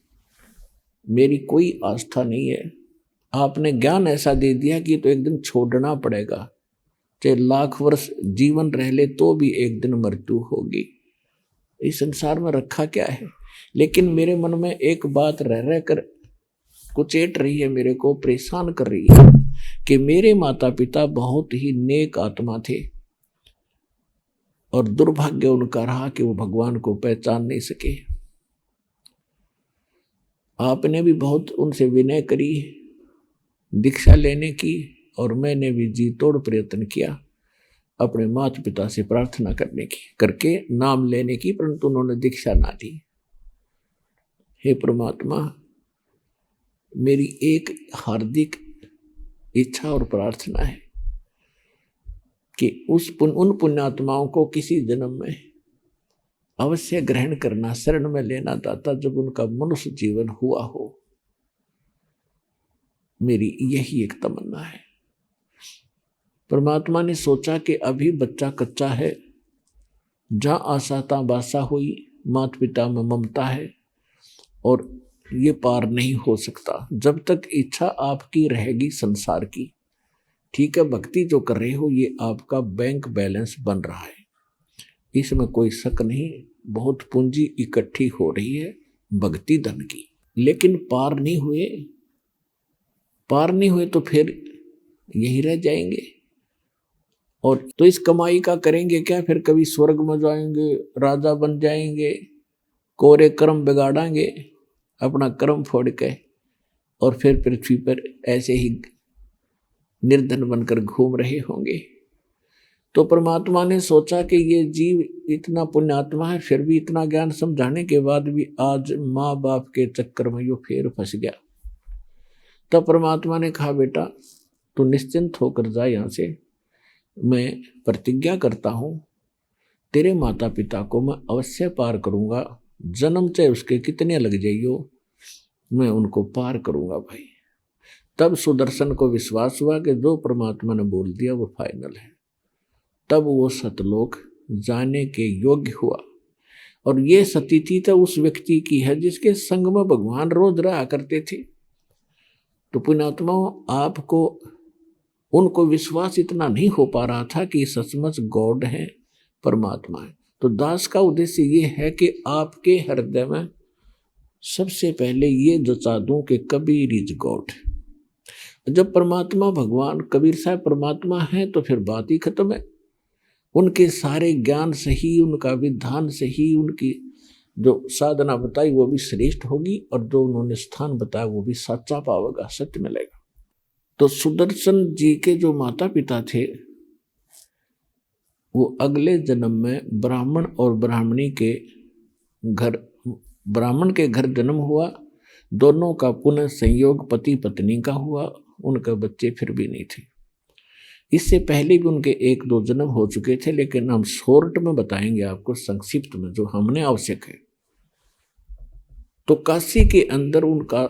मेरी कोई आस्था नहीं है, आपने ज्ञान ऐसा दे दिया कि तो एक दिन छोड़ना पड़ेगा, चाहे लाख वर्ष जीवन रह ले तो भी एक दिन मृत्यु होगी। इस संसार में रखा क्या है? लेकिन मेरे मन में एक बात रह कर कुचेट रही है, मेरे को परेशान कर रही है कि मेरे माता पिता बहुत ही नेक आत्मा थे और दुर्भाग्य उनका रहा कि वो भगवान को पहचान नहीं सके। आपने भी बहुत उनसे विनय करी, दीक्षा लेने की, और मैंने भी जी तोड़ प्रयत्न किया अपने माता पिता से प्रार्थना करके नाम लेने की, परंतु उन्होंने दीक्षा ना दी। हे परमात्मा, मेरी एक हार्दिक इच्छा और प्रार्थना है कि उन पुण्यात्माओं को किसी जन्म में अवश्य ग्रहण करना, शरण में लेना दाता, जब उनका मनुष्य जीवन हुआ हो। मेरी यही एक तमन्ना है। परमात्मा ने सोचा कि अभी बच्चा कच्चा है, जहां आशा तहां बासा हुई, माता पिता में ममता है और ये पार नहीं हो सकता जब तक इच्छा आपकी रहेगी संसार की। ठीक है, भक्ति जो कर रहे हो ये आपका बैंक बैलेंस बन रहा है, इसमें कोई शक नहीं, बहुत पूंजी इकट्ठी हो रही है भक्ति धन की, लेकिन पार नहीं हुए तो फिर यही रह जाएंगे। और तो इस कमाई का करेंगे क्या? फिर कभी स्वर्ग में जाएंगे, राजा बन जाएंगे, कोरे कर्म बिगाड़ेंगे अपना कर्म फोड़ के, और फिर पृथ्वी पर ऐसे ही निर्धन बनकर घूम रहे होंगे। तो परमात्मा ने सोचा कि ये जीव इतना पुण्यात्मा है, फिर भी इतना ज्ञान समझाने के बाद भी आज माँ बाप के चक्कर में यो फिर फंस गया। तब परमात्मा ने कहा, बेटा तू निश्चिंत होकर जा यहाँ से, मैं प्रतिज्ञा करता हूँ तेरे माता पिता को मैं अवश्य पार करूँगा, जन्म चाहे उसके कितने लग जाइयो, मैं उनको पार करूँगा भाई। तब सुदर्शन को विश्वास हुआ कि जो परमात्मा ने बोल दिया वो फाइनल है। तब वो सतलोक जाने के योग्य हुआ। और ये स्थिति तो उस व्यक्ति की है जिसके संग में भगवान रोज रहा करते थे। तो पुण्यात्माओं, आपको उनको विश्वास इतना नहीं हो पा रहा था कि सचमुच गॉड है, परमात्मा है। तो दास का उद्देश्य ये है कि आपके हृदय में सबसे पहले ये जचा दूं कि कबीर इज गॉड। जब परमात्मा भगवान कबीर साहब परमात्मा है तो फिर बात ही खत्म है। उनके सारे ज्ञान सही, उनका विधान सही, उनकी जो साधना बताई वो भी श्रेष्ठ होगी, और जो उन्होंने स्थान बताया वो भी सच्चा पावेगा, सत्य मिलेगा। तो सुदर्शन जी के जो माता पिता थे वो अगले जन्म में ब्राह्मण और ब्राह्मणी के घर, ब्राह्मण के घर जन्म हुआ। दोनों का पुनः संयोग पति पत्नी का हुआ, उनके बच्चे फिर भी नहीं थे। इससे पहले भी उनके एक दो जन्म हो चुके थे, लेकिन हम शॉर्ट में बताएंगे आपको, संक्षिप्त में जो हमने आवश्यक है। तो काशी के अंदर उनका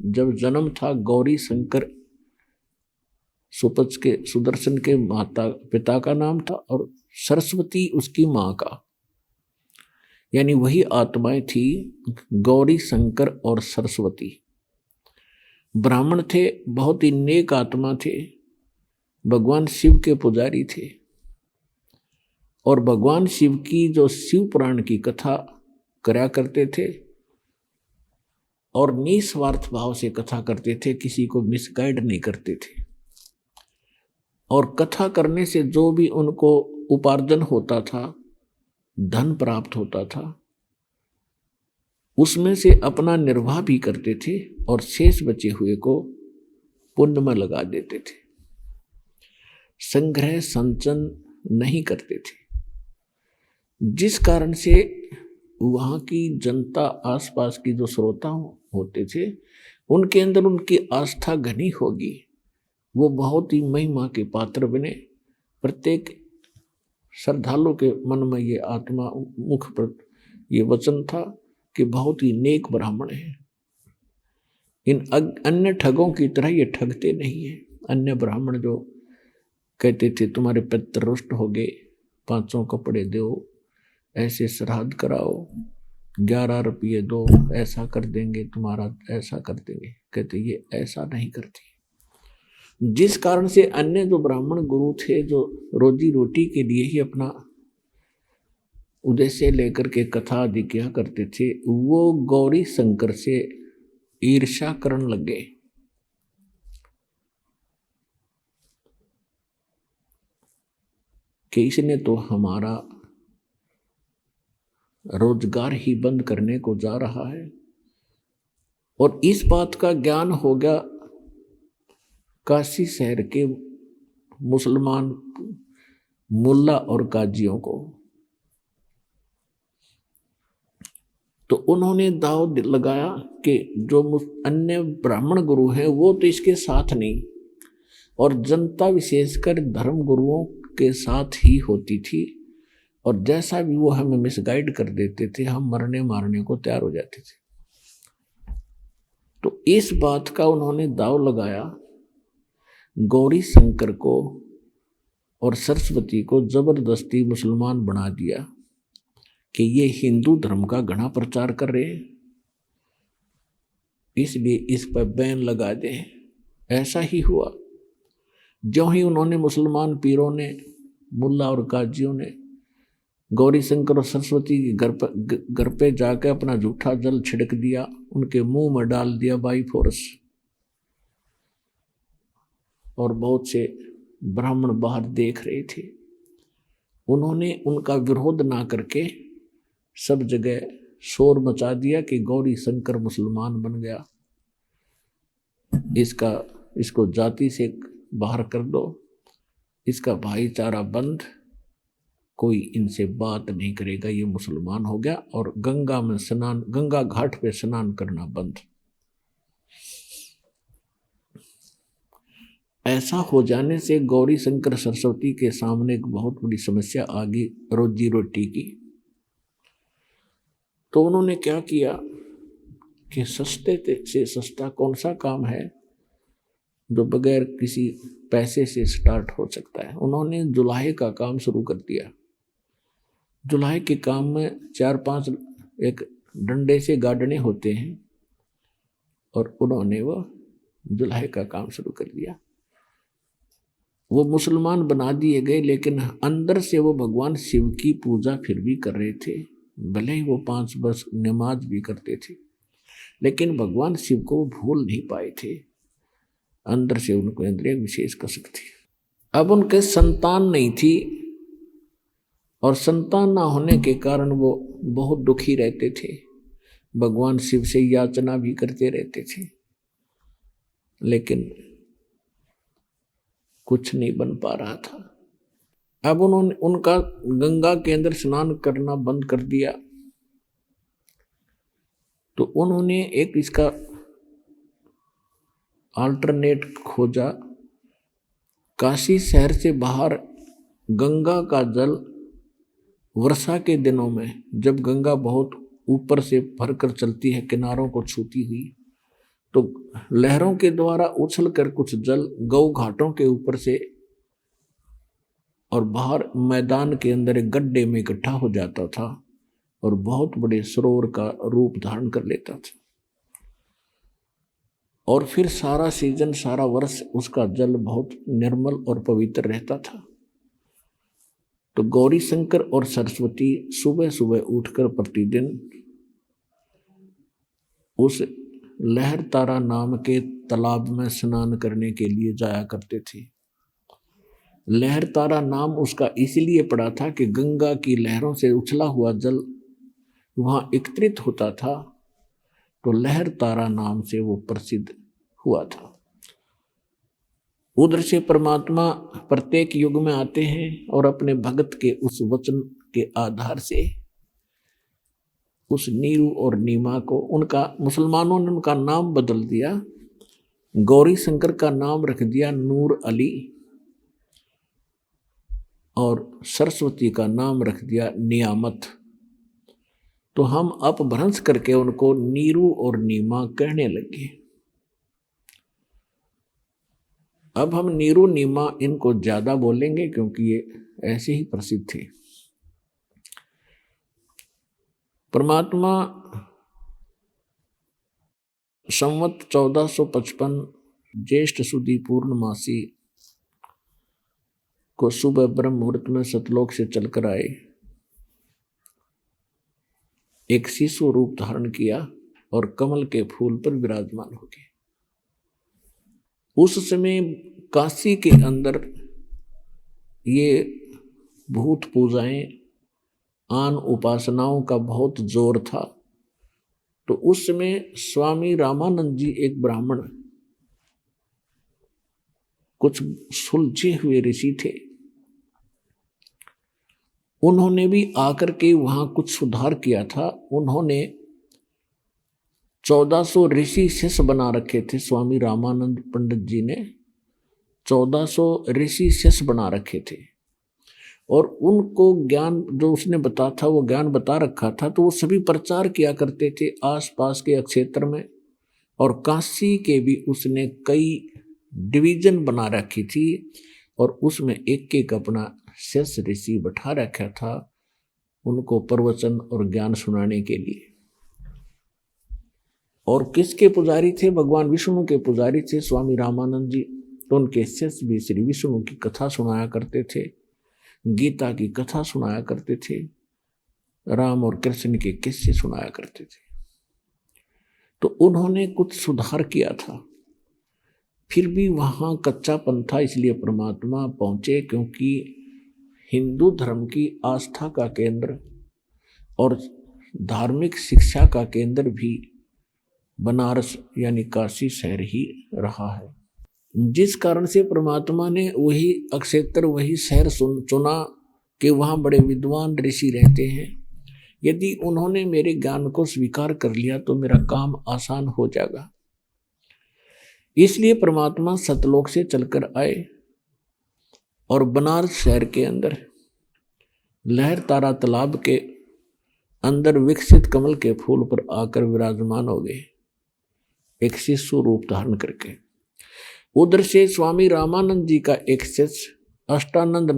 जब जन्म था, गौरी शंकर सुपच के सुदर्शन के माता पिता का नाम था और सरस्वती उसकी मां का, यानी वही आत्माएं थी गौरी शंकर और सरस्वती। ब्राह्मण थे, बहुत ही नेक आत्मा थे, भगवान शिव के पुजारी थे और भगवान शिव की जो शिव पुराण की कथा करा करते थे और निस्वार्थ भाव से कथा करते थे, किसी को मिसगाइड नहीं करते थे। और कथा करने से जो भी उनको उपार्जन होता था, धन प्राप्त होता था, उसमें से अपना निर्वाह भी करते थे और शेष बचे हुए को पुण्य में लगा देते थे। संग्रह संचन नहीं करते थे, जिस कारण से वहां की जनता, आसपास की जो श्रोता होते थे, उनके अंदर उनकी आस्था घनी होगी, वो बहुत ही महिमा के पात्र बने। प्रत्येक श्रद्धालु के मन में ये आत्मा मुख पर ये वचन था कि बहुत ही नेक ब्राह्मण है। इन अन्य ठगों की तरह ये ठगते नहीं है। अन्य ब्राह्मण जो कहते थे तुम्हारे पितर रुष्ट हो गए, 500 कपड़े दो, ऐसे श्राद्ध कराओ, 11 रुपये दो, ऐसा कर देंगे तुम्हारा, ऐसा कर देंगे, कहते ये ऐसा नहीं करती। जिस कारण से अन्य जो ब्राह्मण गुरु थे, जो रोजी रोटी के लिए ही अपना उद्देश्य लेकर के कथा आदि किया करते थे, वो गौरी शंकर से ईर्ष्या करने लग गए। कि इसने तो हमारा रोजगार ही बंद करने को जा रहा है। और इस बात का ज्ञान हो गया काशी शहर के मुसलमान मुल्ला और काजियों को। तो उन्होंने दाव लगाया कि जो अन्य ब्राह्मण गुरु हैं वो तो इसके साथ नहीं, और जनता विशेषकर धर्म गुरुओं के साथ ही होती थी, और जैसा भी वो हमें मिसगाइड कर देते थे, हम मरने मारने को तैयार हो जाते थे। तो इस बात का उन्होंने दाव लगाया, गौरी शंकर को और सरस्वती को जबरदस्ती मुसलमान बना दिया कि ये हिंदू धर्म का घना प्रचार कर रहे हैं, इसलिए इस पर बैन लगा दें। ऐसा ही हुआ। जो ही उन्होंने मुसलमान पीरों ने, मुल्ला और काजियों ने गौरी शंकर और सरस्वती के घर पे जाकर अपना जूठा जल छिड़क दिया, उनके मुंह में डाल दिया बाई फोर्स। और बहुत से ब्राह्मण बाहर देख रहे थे। उन्होंने उनका विरोध ना करके सब जगह शोर मचा दिया कि गौरी शंकर मुसलमान बन गया, इसको जाति से बाहर कर दो, इसका भाईचारा बंद, कोई इनसे बात नहीं करेगा, ये मुसलमान हो गया। और गंगा में स्नान, गंगा घाट पे स्नान करना बंद। ऐसा हो जाने से गौरी शंकर सरस्वती के सामने एक बहुत बड़ी समस्या आ गई, रोजी रोटी की। तो उन्होंने क्या किया कि सस्ते से सस्ता कौन सा काम है जो बगैर किसी पैसे से स्टार्ट हो सकता है। उन्होंने जुलाहे का काम शुरू कर दिया। जुलाहे के काम में 4-5 एक डंडे से गाड़ने होते हैं, और उन्होंने वो जुलाहे का काम शुरू कर दिया। वो मुसलमान बना दिए गए, लेकिन अंदर से वो भगवान शिव की पूजा फिर भी कर रहे थे। भले ही वो 5 वर्ष नमाज भी करते थे, लेकिन भगवान शिव को वो भूल नहीं पाए थे। अंदर से उनको अंदर एक विशेष कसक थी। अब उनके संतान नहीं थी, और संतान ना होने के कारण वो बहुत दुखी रहते थे, भगवान शिव से याचना भी करते रहते थे, लेकिन कुछ नहीं बन पा रहा था। अब उन्होंने उनका गंगा के अंदर स्नान करना बंद कर दिया। तो उन्होंने एक इसका अल्टरनेट खोजा काशी शहर से बाहर गंगा का जल वर्षा के दिनों में, जब गंगा बहुत ऊपर से भरकर चलती है, किनारों को छूती हुई, तो लहरों के द्वारा उछलकर कुछ जल गौ घाटों के ऊपर से और बाहर मैदान के अंदर एक गड्ढे में इकट्ठा हो जाता था और बहुत बड़े सरोवर का रूप धारण कर लेता था। और फिर सारा सीजन, सारा वर्ष उसका जल बहुत निर्मल और पवित्र रहता था। तो गौरी शंकर और सरस्वती सुबह सुबह उठकर प्रतिदिन उस लहर तारा नाम के तालाब में स्नान करने के लिए जाया करते थे। लहर तारा नाम उसका इसलिए पड़ा था कि गंगा की लहरों से उछला हुआ जल वहां एकत्रित होता था, तो लहर तारा नाम से वो प्रसिद्ध हुआ था। उधर से परमात्मा प्रत्येक युग में आते हैं और अपने भगत के उस वचन के आधार से उस नीरू और नीमा को, उनका मुसलमानों ने उनका नाम बदल दिया। गौरी शंकर का नाम रख दिया नूर अली और सरस्वती का नाम रख दिया नियामत। तो हम अपभ्रंश करके उनको नीरू और नीमा कहने लगे। अब हम नीरू नीमा इनको ज्यादा बोलेंगे क्योंकि ये ऐसे ही प्रसिद्ध थे। परमात्मा संवत 1455 ज्येष्ठ सुदी पूर्णमासी को सुबह ब्रह्म मुहूर्त में सतलोक से चलकर आए, एक शिशु रूप धारण किया और कमल के फूल पर विराजमान हो गए। उस समय काशी के अंदर ये भूत पूजाएं, आन उपासनाओं का बहुत जोर था। तो उस समय स्वामी रामानंद जी एक ब्राह्मण, कुछ सुलझे हुए ऋषि थे, उन्होंने भी आकर के वहां कुछ सुधार किया था। उन्होंने 1400 ऋषि शिष्य बना रखे थे। स्वामी रामानंद पंडित जी ने 1400 ऋषि शिष्य बना रखे थे और उनको ज्ञान जो उसने बता था, वो ज्ञान बता रखा था, तो वो सभी प्रचार किया करते थे आसपास के क्षेत्र में। और काशी के भी उसने कई डिवीजन बना रखी थी और उसमें एक एक अपना शिष्य ऋषि बैठा रखा था उनको प्रवचन और ज्ञान सुनाने के लिए। और किसके पुजारी थे? भगवान विष्णु के पुजारी थे स्वामी रामानंद जी। तो उनके शिष्य भी श्री विष्णु की कथा सुनाया करते थे, गीता की कथा सुनाया करते थे, राम और कृष्ण के किस्से सुनाया करते थे। तो उन्होंने कुछ सुधार किया था, फिर भी वहां कच्चापन था, इसलिए परमात्मा पहुंचे। क्योंकि हिंदू धर्म की आस्था का केंद्र और धार्मिक शिक्षा का केंद्र भी बनारस यानी काशी शहर ही रहा है, जिस कारण से परमात्मा ने वही क्षेत्र, वही शहर चुना कि वहाँ बड़े विद्वान ऋषि रहते हैं। यदि उन्होंने मेरे ज्ञान को स्वीकार कर लिया तो मेरा काम आसान हो जाएगा। इसलिए परमात्मा सतलोक से चलकर आए और बनारस शहर के अंदर लहर तारा तालाब के अंदर विकसित कमल के फूल पर आकर विराजमान हो गए, एक शिशु रूप धारण करके। उधर से स्वामी रामानंद जी का एक शिष्य अष्टानंद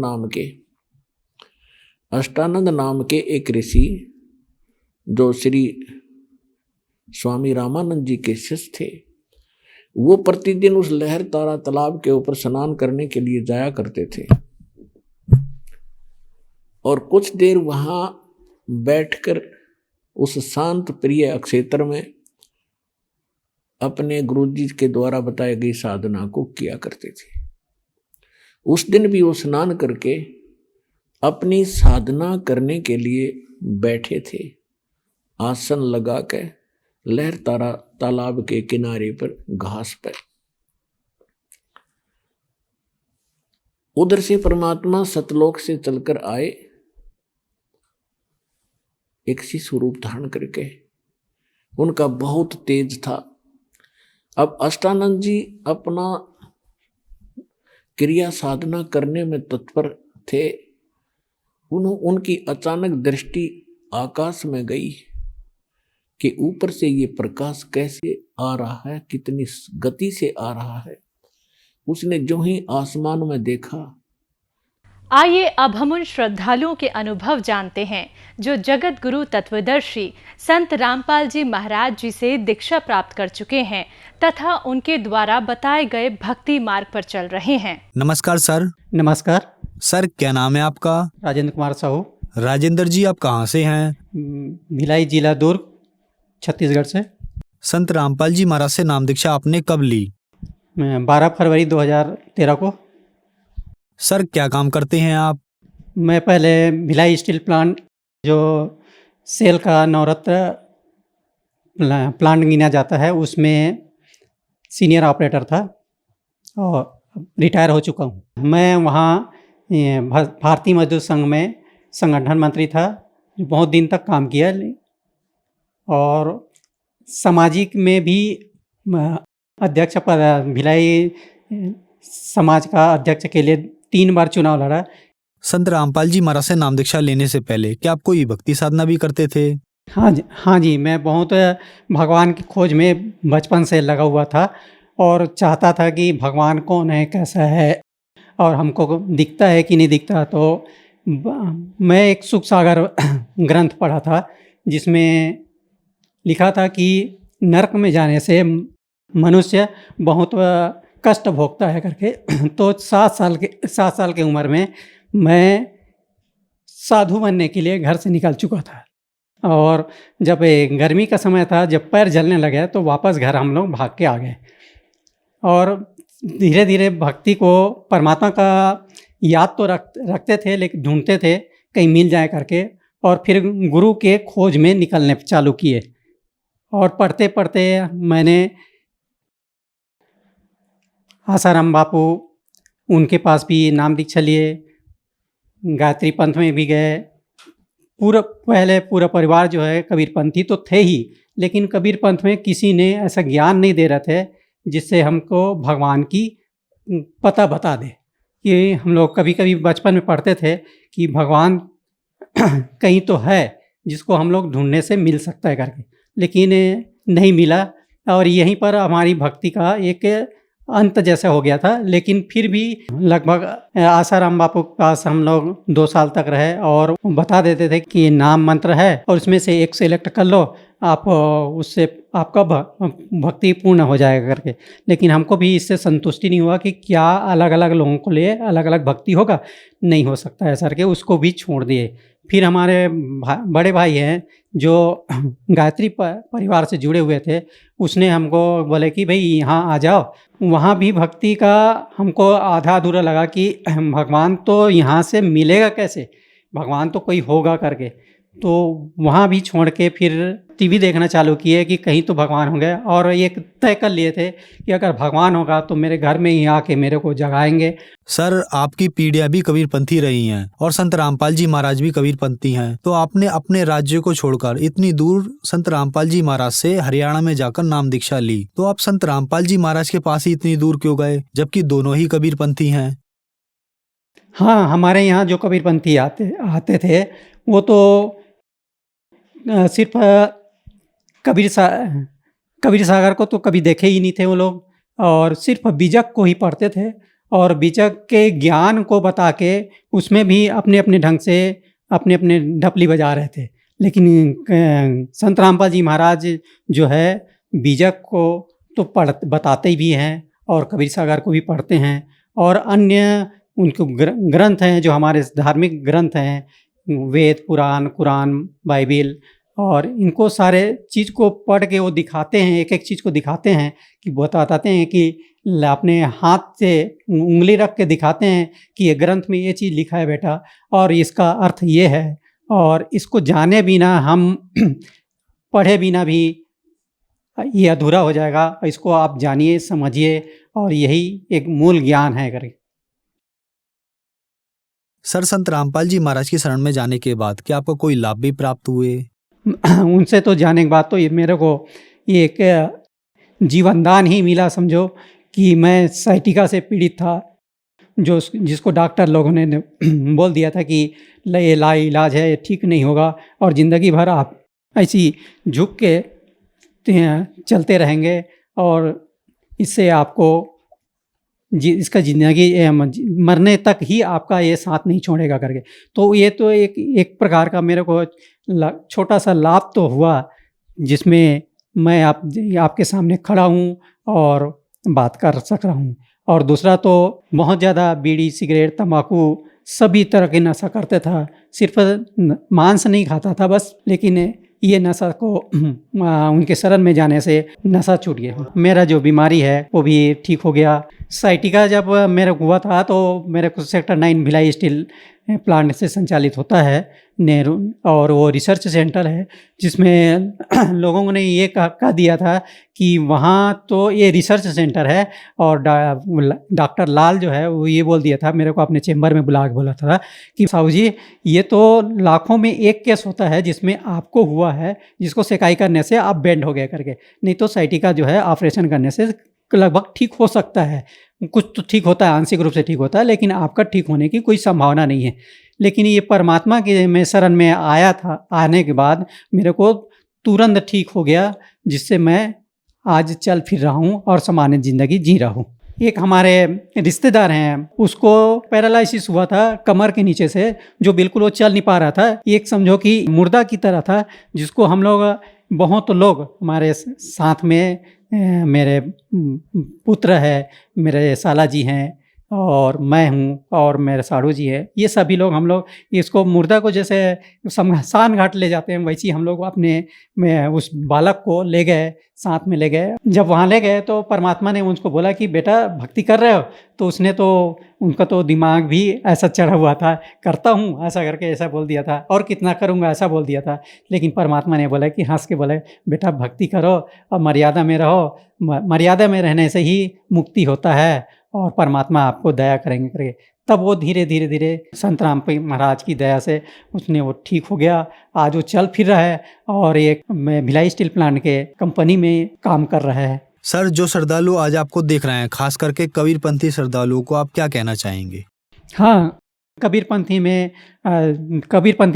नाम के एक ऋषि, जो श्री स्वामी रामानंद जी के शिष्य थे, वो प्रतिदिन उस लहर तारा तालाब के ऊपर स्नान करने के लिए जाया करते थे और कुछ देर वहां बैठकर उस शांत प्रिय क्षेत्र में अपने गुरुजी के द्वारा बताई गई साधना को किया करते थे। उस दिन भी वो स्नान करके अपनी साधना करने के लिए बैठे थे, आसन लगा के लहर तारा तालाब के किनारे पर घास पर। उधर से परमात्मा सतलोक से चलकर आए, एक शिशु रूप धारण करके। उनका बहुत तेज था। अब अष्टानंद जी अपना क्रिया साधना करने में तत्पर थे, उनकी अचानक दृष्टि आकाश में गई कि ऊपर से ये प्रकाश कैसे आ रहा है, कितनी गति से आ रहा है। उसने जो ही आसमान में देखा। आइए अब हम उन श्रद्धालुओं के अनुभव जानते हैं जो जगत गुरु तत्वदर्शी संत रामपाल जी महाराज जी से दीक्षा प्राप्त कर चुके हैं तथा उनके द्वारा बताए गए भक्ति मार्ग पर चल रहे हैं। नमस्कार सर। नमस्कार सर, क्या नाम है आपका? राजेंद्र कुमार साहू। राजेंद्र जी, आप कहाँ से हैं? भिलाई जिला दुर्ग, छत्तीसगढ़ से। संत रामपाल जी महाराज से नाम दीक्षा आपने कब ली? 12 फरवरी 2013 को। सर, क्या काम करते हैं आप? मैं पहले भिलाई स्टील प्लांट, जो सेल का नवरत्न प्लांट गिना जाता है, उसमें सीनियर ऑपरेटर था और रिटायर हो चुका हूँ। मैं वहाँ भारतीय मजदूर संघ में संगठन मंत्री था, जो बहुत दिन तक काम किया, और सामाजिक में भी अध्यक्ष पद, भिलाई समाज का अध्यक्ष के लिए 3 बार चुनाव लड़ा। संत रामपाल जी महाराज से नाम दीक्षा लेने से पहले क्या आप कोई भक्ति साधना भी करते थे? हाँ जी, मैं बहुत भगवान की खोज में बचपन से लगा हुआ था और चाहता था कि भगवान कौन है, कैसा है, और हमको दिखता है कि नहीं दिखता। तो मैं एक सुख सागर ग्रंथ पढ़ा था, जिसमें लिखा था कि नरक में जाने से मनुष्य बहुत कष्ट भोगता है करके। तो 7 साल के उम्र में मैं साधु बनने के लिए घर से निकल चुका था, और जब गर्मी का समय था, जब पैर जलने लगे तो वापस घर हम लोग भाग के आ गए। और धीरे धीरे भक्ति को, परमात्मा का याद तो रखते थे, लेकिन ढूंढते थे कहीं मिल जाए करके, और फिर गुरु के खोज में निकलने चालू किए। और पढ़ते पढ़ते मैंने आसाराम बापू, उनके पास भी नाम दीक्षा लिए, गायत्री पंथ में भी गए। पूरा परिवार जो है कबीरपंथी तो थे ही, लेकिन कबीर पंथ में किसी ने ऐसा ज्ञान नहीं दे रहे थे जिससे हमको भगवान की पता बता दे। कि हम लोग कभी कभी बचपन में पढ़ते थे कि भगवान कहीं तो है जिसको हम लोग ढूंढने से मिल सकता है करके, लेकिन नहीं मिला। और यहीं पर हमारी भक्ति का एक अंत जैसा हो गया था। लेकिन फिर भी लगभग आसाराम बापू के पास हम लोग 2 साल तक रहे, और बता देते थे कि नाम मंत्र है और उसमें से एक सेलेक्ट कर लो, आप उससे आपका भक्ति पूर्ण हो जाएगा करके। लेकिन हमको भी इससे संतुष्टि नहीं हुआ कि क्या अलग अलग लोगों को लिए अलग अलग भक्ति होगा, नहीं हो सकता है सर के, उसको भी छोड़ दिए। फिर हमारे बड़े भाई हैं जो गायत्री परिवार से जुड़े हुए थे, उसने हमको बोले कि भाई यहाँ आ जाओ। वहाँ भी भक्ति का हमको आधा अधूरा लगा कि भगवान तो यहाँ से मिलेगा कैसे, भगवान तो कोई होगा करके। तो वहाँ भी छोड़ के फिर टीवी देखना चालू किए कि कहीं तो भगवान होंगे, और एक तय कर लिए थे कि अगर भगवान होगा तो मेरे घर में ही आके मेरे को जगाएंगे। सर, आपकी पीढ़ियां भी कबीरपंथी रही हैं और संत रामपाल जी महाराज भी कबीरपंथी हैं, तो आपने अपने राज्य को छोड़कर इतनी दूर संत रामपाल जी महाराज से हरियाणा में जाकर नाम दीक्षा ली, तो आप संत रामपाल जी महाराज के पास ही इतनी दूर क्यों गए, जबकि दोनों ही कबीरपंथी हैं? हाँ, हमारे यहाँ जो कबीरपंथी आते थे वो तो सिर्फ कबीर सागर को तो कभी देखे ही नहीं थे वो लोग, और सिर्फ बीजक को ही पढ़ते थे, और बीजक के ज्ञान को बता के उसमें भी अपने अपने ढंग से अपने अपने ढपली बजा रहे थे। लेकिन संत रामपाल जी महाराज जो है बीजक को तो बताते भी हैं, और कबीर सागर को भी पढ़ते हैं, और अन्य उनके ग्रंथ हैं जो हमारे धार्मिक ग्रंथ हैं, वेद, पुराण, कुरान, बाइबिल, और इनको सारे चीज़ को पढ़ के वो दिखाते हैं, एक एक चीज़ को दिखाते हैं कि बताते हैं कि अपने हाथ से उंगली रख के दिखाते हैं कि ये ग्रंथ में ये चीज़ लिखा है बेटा, और इसका अर्थ ये है, और इसको जाने बिना, हम पढ़े बिना भी ये अधूरा हो जाएगा, इसको आप जानिए, समझिए, और यही एक मूल ज्ञान है करके। सर, संत रामपाल जी महाराज की शरण में जाने के बाद क्या आपको कोई लाभ भी प्राप्त हुए? उनसे तो जाने के बाद तो ये मेरे को ये एक जीवन दान ही मिला, समझो कि मैं साइटिका से पीड़ित था, जिसको डॉक्टर लोगों ने बोल दिया था कि ये लाइलाज है, ये ठीक नहीं होगा और ज़िंदगी भर आप ऐसी झुक के चलते रहेंगे और इससे आपको इसका ज़िंदगी मरने तक ही आपका ये साथ नहीं छोड़ेगा करके। तो ये तो एक प्रकार का मेरे को छोटा सा लाभ तो हुआ, जिसमें मैं आपके सामने खड़ा हूँ और बात कर सक रहा हूँ। और दूसरा तो बहुत ज़्यादा बीड़ी, सिगरेट, तंबाकू सभी तरह के नशा करता था, सिर्फ मांस नहीं खाता था बस, लेकिन ये नशा को उनके शरण में जाने से नशा छूट गया। मेरा जो बीमारी है वो भी ठीक हो गया। साइटिका जब मेरे हुआ था तो मेरे को सेक्टर 9 भिलाई स्टील प्लांट से संचालित होता है नेहरू, और वो रिसर्च सेंटर है जिसमें लोगों ने ये कह दिया था कि वहाँ तो ये रिसर्च सेंटर है, और डॉक्टर लाल जो है वो ये बोल दिया था मेरे को, अपने चेंबर में बुला के बोला था कि साहू जी ये तो लाखों में एक केस होता है जिसमें आपको हुआ है, जिसको सेकाई करने से आप बेंड हो गए करके, नहीं तो साइटिका जो है ऑपरेशन करने से लगभग ठीक हो सकता है। कुछ तो ठीक होता है, आंशिक रूप से ठीक होता है, लेकिन आपका ठीक होने की कोई संभावना नहीं है। लेकिन ये परमात्मा के मैं शरण में आया था, आने के बाद मेरे को तुरंत ठीक हो गया, जिससे मैं आज चल फिर रहा हूँ और सामान्य ज़िंदगी जी रहा हूँ। एक हमारे रिश्तेदार हैं, उसको पैरालिसिस हुआ था कमर के नीचे से, जो बिल्कुल वो चल नहीं पा रहा था, एक समझो कि मुर्दा की तरह था, जिसको हम लोग बहुत लोग हमारे साथ में मेरे पुत्र है, मेरे साला जी हैं, और मैं हूँ, और मेरे साड़ू जी है, ये सभी लोग हम लोग इसको मुर्दा को जैसे शमशान घाट ले जाते हैं वैसे हम लोग अपने में उस बालक को ले गए, साथ में ले गए। जब वहाँ ले गए तो परमात्मा ने उसको बोला कि बेटा भक्ति कर रहे हो, तो उसने तो उनका तो दिमाग भी ऐसा चढ़ा हुआ था, करता हूँ ऐसा करके ऐसा बोल दिया था, और कितना करूँगा ऐसा बोल दिया था। लेकिन परमात्मा ने बोला कि हंस के बोले बेटा भक्ति करो और मर्यादा में रहो, मर्यादा में रहने से ही मुक्ति होता है और परमात्मा आपको दया करेंगे करके। तब वो धीरे धीरे संत रामपाल महाराज की दया से उसने वो ठीक हो गया। आज वो चल फिर रहा है और एक भिलाई स्टील प्लांट के कंपनी में काम कर रहा है। सर, जो श्रद्धालु आज आपको देख रहे हैं, खास करके कबीरपंथी श्रद्धालुओं को आप क्या कहना चाहेंगे? हाँ, कबीरपंथी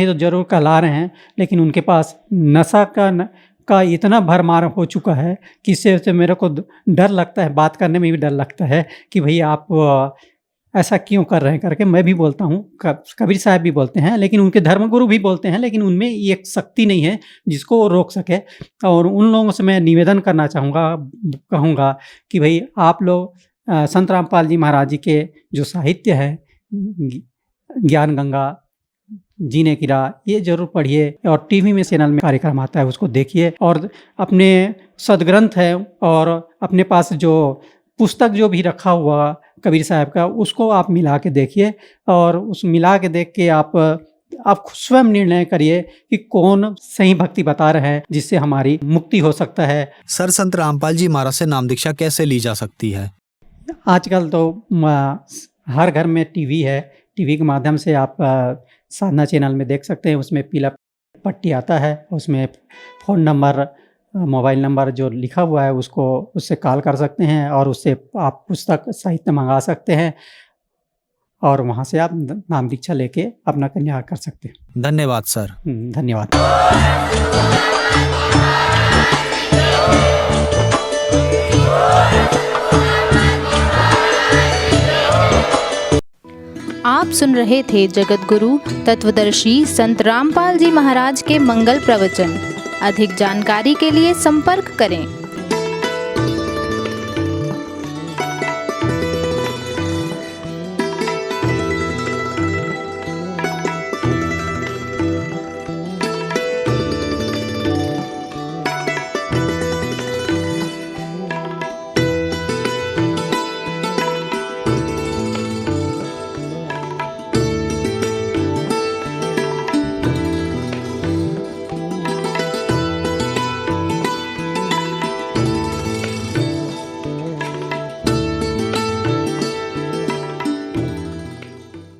तो जरूर कहला रहे हैं, लेकिन उनके पास नशा का इतना भरमार हो चुका है कि इससे मेरे को डर लगता है, बात करने में भी डर लगता है कि भई आप ऐसा क्यों कर रहे हैं करके। मैं भी बोलता हूँ, कबीर साहब भी बोलते हैं, लेकिन उनके धर्मगुरु भी बोलते हैं, लेकिन उनमें एक शक्ति नहीं है जिसको वो रोक सके। और उन लोगों से मैं निवेदन करना कहूँगा कि भाई आप लोग संत रामपाल जी महाराज जी के जो साहित्य है, ज्ञान गंगा, जीने की राह, ये जरूर पढ़िए, और टीवी में चैनल में कार्यक्रम आता है उसको देखिए, और अपने सदग्रंथ है और अपने पास जो पुस्तक जो भी रखा हुआ कबीर साहब का, उसको आप मिला के देखिए, और उस मिला के देख के आप स्वयं निर्णय करिए कि कौन सही भक्ति बता रहे हैं जिससे हमारी मुक्ति हो सकता है। सर, संत रामपाल जी महाराज से नाम दीक्षा कैसे ली जा सकती है? आजकल तो हर घर में टीवी है, टीवी के माध्यम से आप साधना चैनल में देख सकते हैं। उसमें पीला पट्टी आता है, उसमें फ़ोन नंबर, मोबाइल नंबर जो लिखा हुआ है उससे कॉल कर सकते हैं, और उससे आप पुस्तक साहित्य मंगा सकते हैं, और वहाँ से आप नाम दीक्षा लेके अपना कन्या कर सकते हैं। धन्यवाद सर। धन्यवाद। आप सुन रहे थे जगत गुरु तत्वदर्शी संत रामपाल जी महाराज के मंगल प्रवचन। अधिक जानकारी के लिए संपर्क करें।